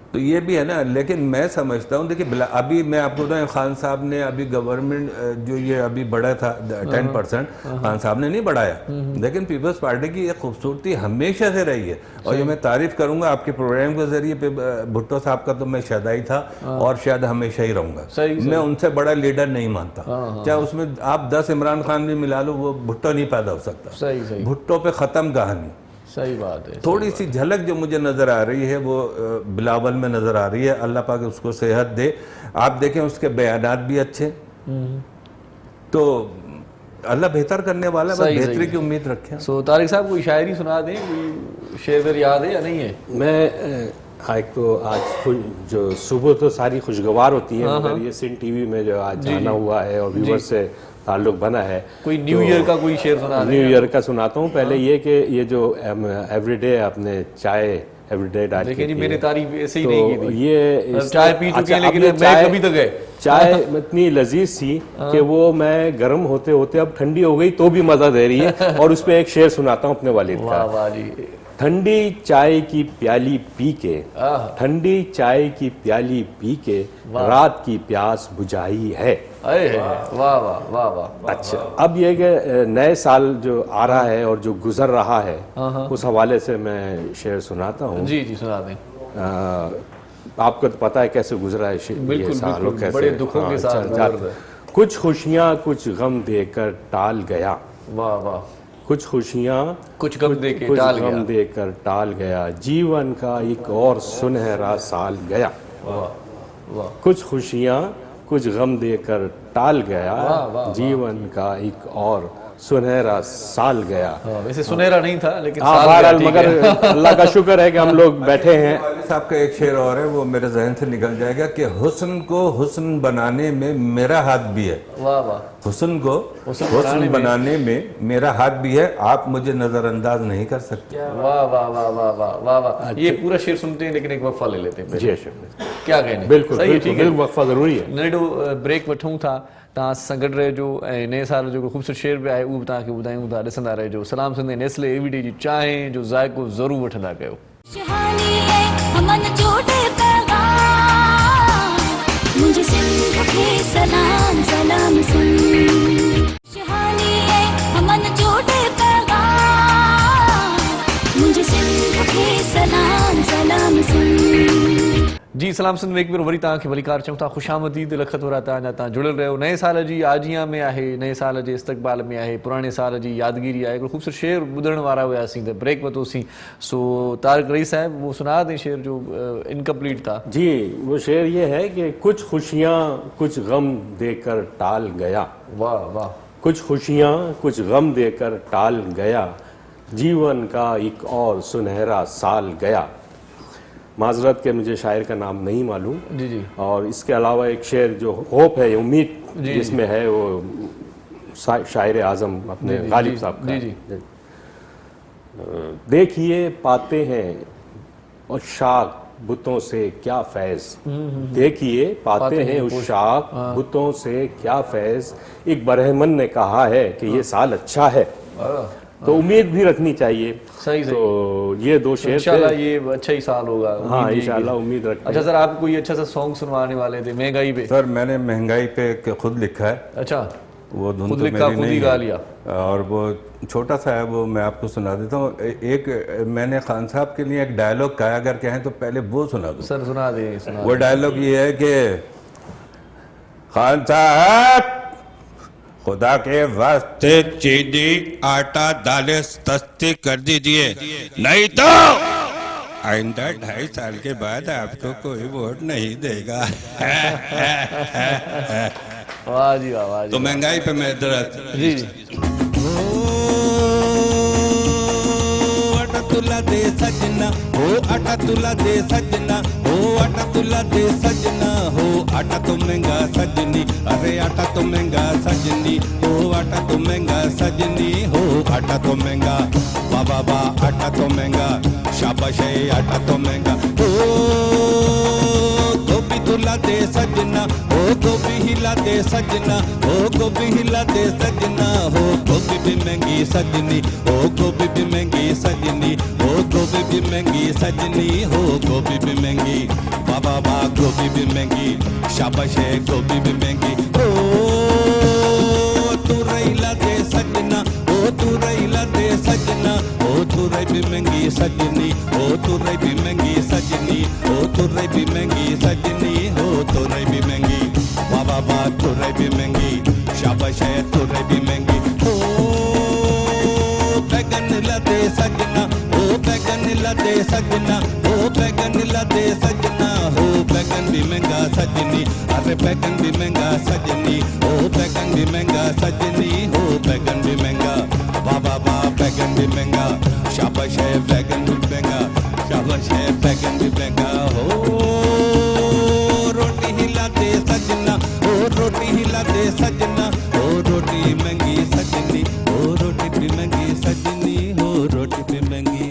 तो ये भी है ना। लेकिन मैं समझता हूँ, देखिए अभी मैं आपको बताऊँ, खान साहब ने अभी गवर्नमेंट जो ये अभी बढ़ा था 10%, खान साहब ने नहीं बढ़ाया, लेकिन पीपल्स पार्टी की एक खूबसूरती हमेशा से रही है। और ये मैं तारीफ करूंगा आपके प्रोग्राम के जरिए पे, भुट्टो साहब का तो मैं शदाई था और शायद हमेशा ही रहूंगा। मैं उनसे बड़ा लीडर नहीं मानता, चाहे उसमें आप 10 इमरान खान भी मिला लो, वो भुट्टो नहीं पैदा हो सकता। भुट्टो पे खत्म कहानी। सही बात है। थोड़ी सी झलक जो मुझे नजर आ रही है वो बिलावल में नजर आ रही है। अल्लाह पाक उसको सेहत दे। आप देखें उसके बयानात भी अच्छे, तो अल्लाह बेहतर करने वाला है, बस बेहतरी की उम्मीद रखें। सो तारिक साहब कोई शायरी सुना दें, कोई शेर याद है या नहीं है? मैं एक तो आज जो सुबह तो सारी खुशगवार होती है, मगर ये सिंध टीवी में जो आज जाना हुआ है और व्यूअर्स से ताल्लुक बना है, कोई न्यू ईयर का कोई शेर सुना दें? न्यू ईयर का सुनाता हूँ। पहले ये कि ये जो एवरीडे आपने चाय एवरीडे डाल देखिए जी, मेरी तारीफ ऐसे ही नहीं की थी। ये चाय पी चुके हैं, लेकिन मैं कभी तक है चाय इतनी लजीज थी कि वो मैं गर्म होते होते अब ठंडी हो गई तो भी मजा दे रही है। और उस पे एक शेर सुनाता हूँ अपने वालिद का। वाह वाह जी। ठंडी चाय की प्याली पी के, आह। ठंडी चाय की प्याली पी के रात की प्यास बुझाई है। अरे वाह वाह वाह वाह। अच्छा, अब ये कि नए साल जो आ रहा है और जो गुजर रहा है, उस हवाले से मैं शेर सुनाता हूँ। जी जी सुना दें। आपको तो पता है कैसे गुजरा है ये बिल्कुल, सालों बिल्कुल, कैसे बड़े दुखों के साथ चल जाता। गुजर है। कुछ खुशियाँ कुछ गम देकर टाल गया, वाह वाह। कुछ खुशियाँ कुछ गम दे के कुछ टाल गम गया। देकर टाल गया, जीवन का एक और सुनहरा साल गया। वाह वाह। कुछ खुशियाँ कुछ गम देकर टाल गया, वाह, वाह। जीवन का एक और सुनहरा साल गया। हाँ, वैसे सुनहरा नहीं था लेकिन हाँ, साल बहरहाल, गया, ठीक मगर है। अल्लाह का शुक्र है कि हम लोग बैठे हैं। वालिद साहब का एक शेर और है, वो मेरे जहन से निकल जाएगा कि हुस्न को हुस्न बनाने में मेरा हाथ भी है। वाह वाह। हुस्न को हुस्न हुस्न बनाने में मेरा हाथ भी है, आप मुझे नजरअंदाज नहीं कर सकते। वाह वाह वाह वाह वाह वाह वाह। ये पूरा शेर सुनते हैं लेकिन एक वक्फा ले लेते हैं पहले। जी शुक्र। क्या कहने? बिल्कुल सही है, बिल्कुल ठीक है। बिल्कुल, वक्फा ज़रूरी है। नंढो ब्रेक वठूं था, तव्हां सां गॾु रहिजो ऐं नए साल जो ख़ूबसूरत शेर बि आहे उहो बि तव्हांखे ॿुधायूं था, ॾिसंदा रहिजो। सलाम सिंध नेस्ले एवीडी जी चांहि जो ज़ाइक़ो ज़रूरु वठंदा कयो। खुशहाली है अमन जोड़े पैगाम, मुझे सिंध के सलाम सलाम सिंध। खुशहाली है अमन जोड़े पैगाम, मुझे सिंध के सलाम सलाम सिंध। जी सलाम सिंध में हिकु भेरो वरी तव्हांखे भलीकार चऊं था, ख़ुशामदीद लख थोरा तव्हां जुड़ियल रहियो। नए साल जी आजियां में आहे, नए साल जे इस्तक़बाल में आहे, पुराणे साल जी यादगिरी आहे। हिकिड़ो ख़ूबसूरत शेर ॿुधण वारा हुआसीं त ब्रेक वरितोसीं। सो तारिक रईस साहिब वो सुना दें शेर जो इनकम्प्लीट था। जी, वो शेर ये है कि कुछ खुशियाँ कुछ गम देकर टाल गया, वाह वाह। कुछ खुशियाँ कुछ गम देकर टाल गया, जीवन का एक और सुनहरा साल गया। माजरत के मुझे शायर का नाम नहीं मालूम। जी जी। और इसके अलावा एक शेर जो होप है, उम्मीद जी, जिसमें है, वो शायर आजम अपने जी, गालिब जी, साहब का। जी, देखिए पाते हैं और शाख बुतों से क्या फैज, देखिए पाते हैं उस शाख बुतों से क्या फैज, एक बरहमन ने कहा है कि ये साल अच्छा है, तो उम्मीद भी रखनी चाहिए। सही सही। तो ये दो शेर इंशाल्लाह थे। ये अच्छा ही साल होगा। हाँ, उम्मीद इंशाल्लाह यही है। उम्मीद रखते अच्छा हैं। सर, आप कोई अच्छा सा सॉन्ग सुनवाने वाले थे महंगाई पे? सर मैंने महंगाई पे खुद लिखा है, अच्छा, वो धुन खुद तो लिखा, मेरी खुद ही नहीं गा है। लिया। और वो छोटा सा है, वो मैं आपको सुना देता हूँ। एक मैंने खान साहब के लिए एक डायलॉग गाया, अगर कहें तो पहले वो सुना दूँ। सर सुना दे, सुना वो दे। डायलॉग ये है कि खान साहब खुदा के वास्ते चीनी आटा दालें सस्ती कर दीजिए, नहीं तो आइंदा 2.5 साल के बाद आपको कोई वोट नहीं देगा। वाह जी वाह, वाह जी तो वाह। महंगाई पे मैं जरा जी जी। आटा तुला दे सजना हो, आटा तुला दे सजना हो, आटा तुला दे सजना हो, आटा तो महंगा सजनी, अरे आटा तो महंगा सजनी हो, आटा तो महंगा सजनी हो, आटा तो महंगा, बाबा बा आटा तो महंगा, शाबाश है आटा तो महंगा हो। गोभी तुला दे सजना हो, गोभी हिला दे सजना हो, गोभी हिला दे सजना हो, गोभी भी महंगी सजनी हो, गोभी भी महंगी सजनी हो, गोभी भी महंगी सजनी हो, गोभी भी महंगी, बाबा बा गोभी भी महंगी, शाबाश है गोभी भी महंगी हो। तू रैला दे सजना हो, तू रैला दे सजना हो, तू रई भी महंगी सजनी हो, तू रई भी महंगी सजनी हो, तू रई भी महंगी सजनी हो, तू रई भी महंगी, बाबा बा तू रई भी महंगी, शाबाश है तू रई भी महंगी हो। बैगन ला दे सजना हो, बैगन ला दे सजना हो, बैगन ला दे सजना हो, बैगन भी महंगा सजनी, अरे बैगन भी महंगा सजनी हो, बैगन भी महंगा सजनी हो, बैगन भी महंगा, बाबा बा बैगन भी महंगा, शाबाश है बैगन भी महंगा, शाबाश है बैगन भी महंगा हो। रोटी हिला दे सजना हो, रोटी हिला दे सजना हो, रोटी महंगी सजनी हो, रोटी भी महंगी सजनी हो, रोटी भी महंगी।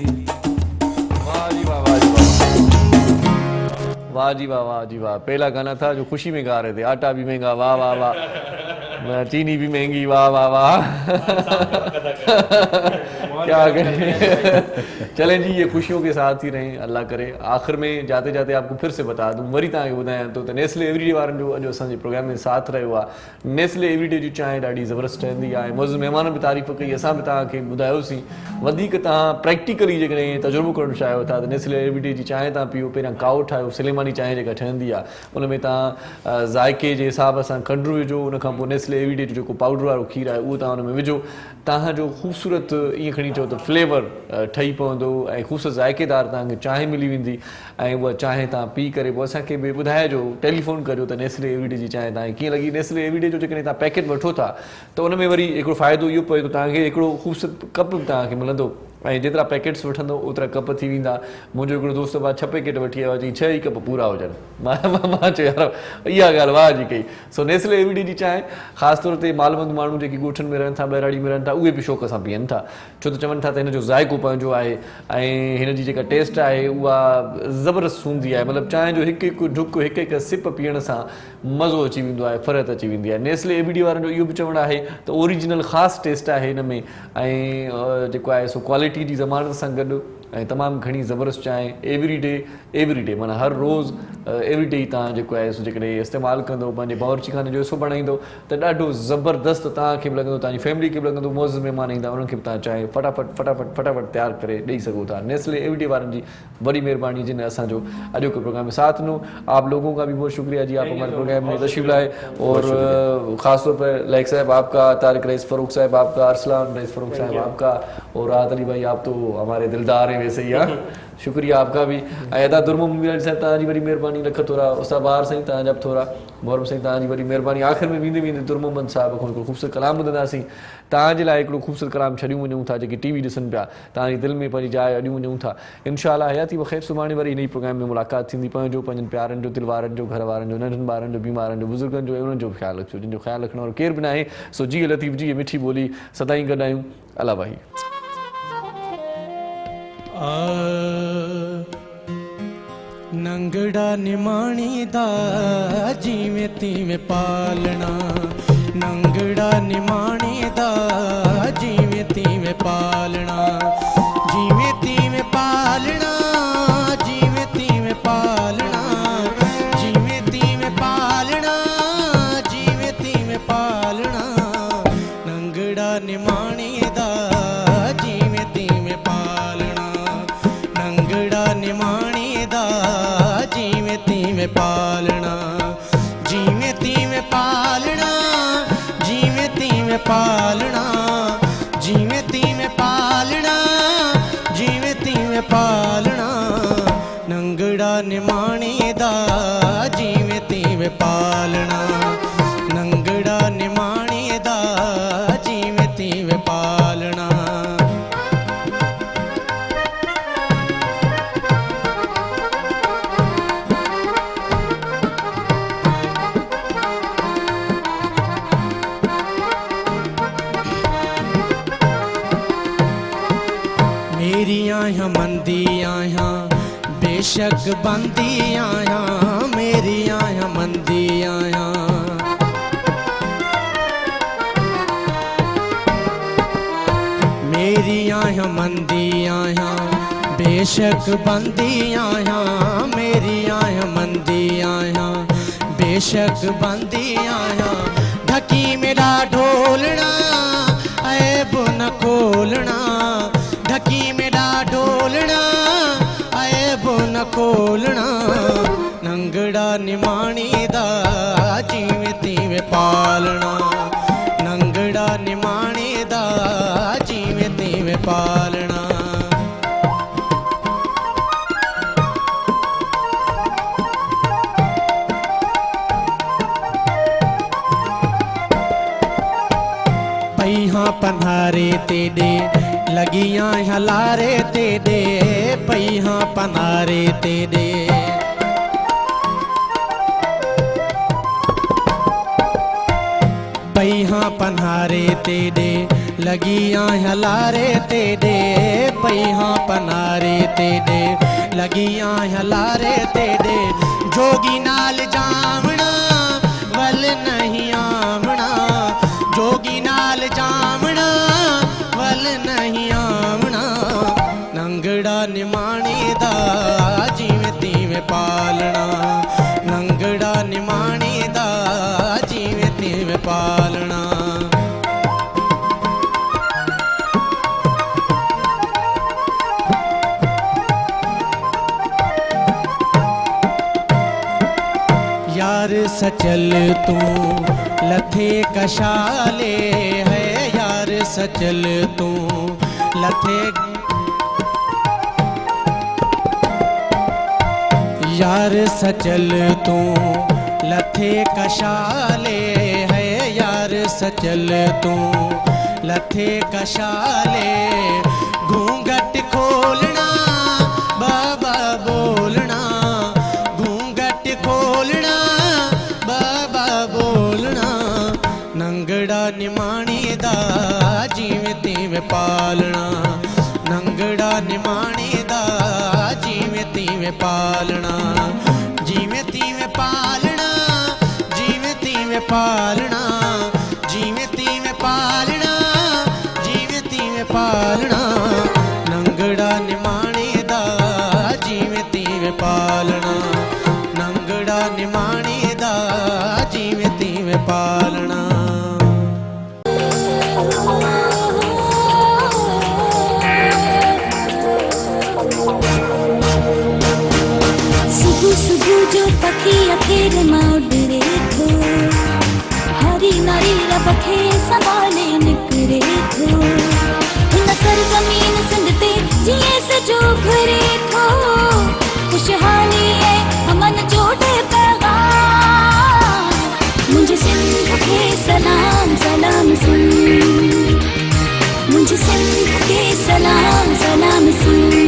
वाह जी वाह, वाह जी वाह। वाह जी वाह, वाह जी वाह। पहला गाना था जो खुशी में गा रहे थे, आटा भी महंगा, वाह वाह वाह, चीनी भी महंगी, वाह वाह वाह। क्या करें। चलें जी, ये खुशियों के साथ ही रहें, अल्लाह करे। आखिर में जाते जाते आपको फिर से बता दूं, वरी तव्हांखे ॿुधायां थो त नेस्ले एवरीडे वारनि जो अॼु असांजे प्रोग्राम में साथ रहियो आहे। नेस्ले एवरीडे जी चांहि ॾाढी ज़बरदस्त ठहंदी आहे। मौजूद महिमान बि तारीफ़ कई, असां बि तव्हांखे ॿुधायोसीं। वधीक तव्हां प्रैक्टिकली जेकॾहिं तजुर्बो करणु चाहियो था त नेस्ले एवरीडे जी चांहि तव्हां पीओ। पहिरियां काओ ठाहियो, सिलेमानी चांहि जेका ठहंदी आहे उन में तव्हां ज़ाइके जे हिसाब सां खंडु विझो, उनखां पोइ नेस्ले एवरीडे जो जेको पाउडर वारो खीर आहे उहो तव्हां उन में विझो। तव्हांजो ख़ूबसूरत ईअं खणी चओ त फ्लेवर ठही पवंदो ऐं ख़ूबसूरत ज़ाइकेदार तव्हांखे चांहि मिली वेंदी ऐं उहा चांहि तव्हां पी करे पोइ असांखे बि ॿुधाइजो, टेलीफोन कजो त नेस्ले एवरीडे जी चांहि तव्हांखे कीअं लॻी। नेस्ले एवरीडे जो जेकॾहिं तव्हां पैकेट वठो था त उन में वरी हिकिड़ो फ़ाइदो इहो पए थो, तव्हांखे हिकिड़ो ख़ूबसूरत कप बि तव्हांखे मिलंदो ऐं जेतिरा पैकेट्स वठंदो ओतिरा कप थी वेंदा। मुंहिंजो हिकिड़ो दोस्त बि 6 पैकेट वठी आयो, चई 6 ई कप पूरा हुजनि। मां चयो यार इहा ॻाल्हि वाह जी कई। सो नेस्ले एवरीडे जी चांहि ख़ासि तौर ते मालवंद माण्हू जेकी ॻोठनि में रहनि था, ॿहिराड़ी में रहनि था, उहे बि शौक़ सां पीअनि था, छो त चवनि था त हिन जो ज़ाइको पंहिंजो आहे ऐं हिन जी जेका टेस्ट आहे उहा ज़बरदस्त हूंदी आहे। मतिलबु चांहि जो हिकु हिकु ढुक, हिकु हिकु सिप पीअण सां मज़ो अची वेंदो आहे, फ़रत अची वेंदी आहे। नेस्ले एवरीडे वारनि जो इहो बि चवणु आहे त ओरिजिनल ख़ासि टेस्ट आहे हिन में ऐं जेको आहे सो क्वालिटी जी ज़मानत सां गॾु ऐं तमामु घणी ज़बरदस्त चांहि एवरीडे माना हर रोज़ एवरीडे ई तव्हां जेको आहे सो जेकॾहिं इस्तेमालु कंदो, पंहिंजे बावर्ची खाने जो हिसो बणाईंदो त ॾाढो ज़बरदस्त तव्हांखे बि लॻंदो, तव्हांजी फैमिली खे बि लॻंदो। मौज़ महिमान ईंदा उन्हनि खे बि तव्हां चांहि फटाफट तयारु करे ॾेई सघो था। नेस्ले एवरीडे वारनि जी बड़ी मेहरबानी जिन असांजो अॼु के प्रोग्राम में साथ नो। आप लोगों का भी बहुत शुक्रिया जी, आप हमारे प्रोग्राम में तशरीफ लाए और ख़ासतौर पर लाइक साहब आपका, तारिक रईस फ़ारूक साहब आपका, अरसलान रईस फ़ारूक साहब आपका और राहत अली भाई आप तो हमारे दिलदार हैं वैसे ही। हाँ शुक्रिया आपका भी। अदा दुर्मो मुंबी साहब तव्हांजी वरी महिरबानी, लख थोरा उस्ताद बहार साईं तव्हांजा बि थोरा, मोहरम साईं तव्हांजी वरी महिरबानी। आख़िर में वेंदे दुर्मोहम्मद साहिब खां हिकिड़ो ख़ूबसूरत कलाम ॿुधंदासीं। तव्हांजे लाइ हिकिड़ो ख़ूबसूरत कलाम छॾियूं वञूं था, जेके टीवी ॾिसनि पिया, तव्हांजी दिलि में पंहिंजी जाइ अॾियूं वञूं था। इंशाअल्लाह हयाती बख़ैर सुभाणे वरी इन ई प्रोग्राम में मुलाक़ात थींदी। पंहिंजो, पंहिंजनि प्यारनि जो, दिलवारनि जो, घर वारनि जो, नंढनि ॿारनि जो, बीमारनि जो, बुज़ुर्गनि जो ऐं उन्हनि जो बि ख़्यालु रखिजो, जिन जो ख़्यालु रखण वारो केर बि न आहे। सो जी लतीफ़ जी मिठी ॿोली सदाईं गॾु आहियूं। अला भाई नंगड़ा निमाणी दा जिवें तिवें पालना, नंगड़ा निमाणी दा जिवें तिवें पालना, जिवें तिवें पालना, जिवें तिवें पालना, जिवें तिवें पालना, जिवें तिवें पालना, नंगड़ा निमाणी दा जिवें तिवें पालना, नंगड़ा निमाणी दा जिवें तिवें पालना, जिवें तिवें पालना, जिवें तिवें पालना, जिवें तिवें पालना, जिवें तिवें पालना, नंगड़ा निमाणी दा जिवें तिवें पालना, नंगड़ा निमाणी दा जिवें तिवें पालना। मेरी आया मंदी आया बेशक बंदी आया, मेरी आया मंदी आया, मेरी आया मंदी आया बेशक बंदी आया, मेरी आया मंदी आया बेशक बंदी आया, ढकी मेरा ढोलना ऐब न खोलना, ढकी मेरा ढोलना ऐब न खोलना, नंगड़ा निमाणी दा जिवें तिवें पालना, नंगड़ा निमाणी दा जिवें तिवें पालना। पईहां पन्हारे तेॾे लगियां हलारे तेॾे, पईहां पन्हारे तेॾे, पईहां पन्हारे तेॾे लगियां हलारे तेॾे, पईहां पन्हारे तेॾे लगियां हलारे तेॾे, जोगी नाल जावना वल नहीं आवना, जोगी नाल जावना वल नहीं आवना, निमाणे दा जिवें तिवें पालना नंगड़ा निमाणे दा जिवें तिवें पालना यार सचल तू लथे कशाले है यार सचल तू लथे यार सचल तू लथे कशाले है यार सचल तू लथे कशाले घूंघट खोलना बाबा बोलना घूंघट खोलना बाबा बोलना नंगड़ा निमाणे दा जिवें तिवें पालना नंगड़ा निमाणे दा जिवें तिवें पालना जिवें तिवें पालना जिवें तिवें पालना जिवें तिवें पालना जिवें तिवें पालना नंगड़ा निमाणे दा जिवें तिवें पालना नंगड़ा निमाणे दा जिवें तिवें पालना सुबह सुबह जो पखी अखेर मां उड़े थो हरी नारी रबखे संभाले निकरे थो हिन सरजमीन सिंध ते जिए सजो घरे थो खुशहाली है अमन जोड़े पैगाम मुझे सिंध के सलाम सलाम सुन मुझे सिंध के सलाम सलाम सुन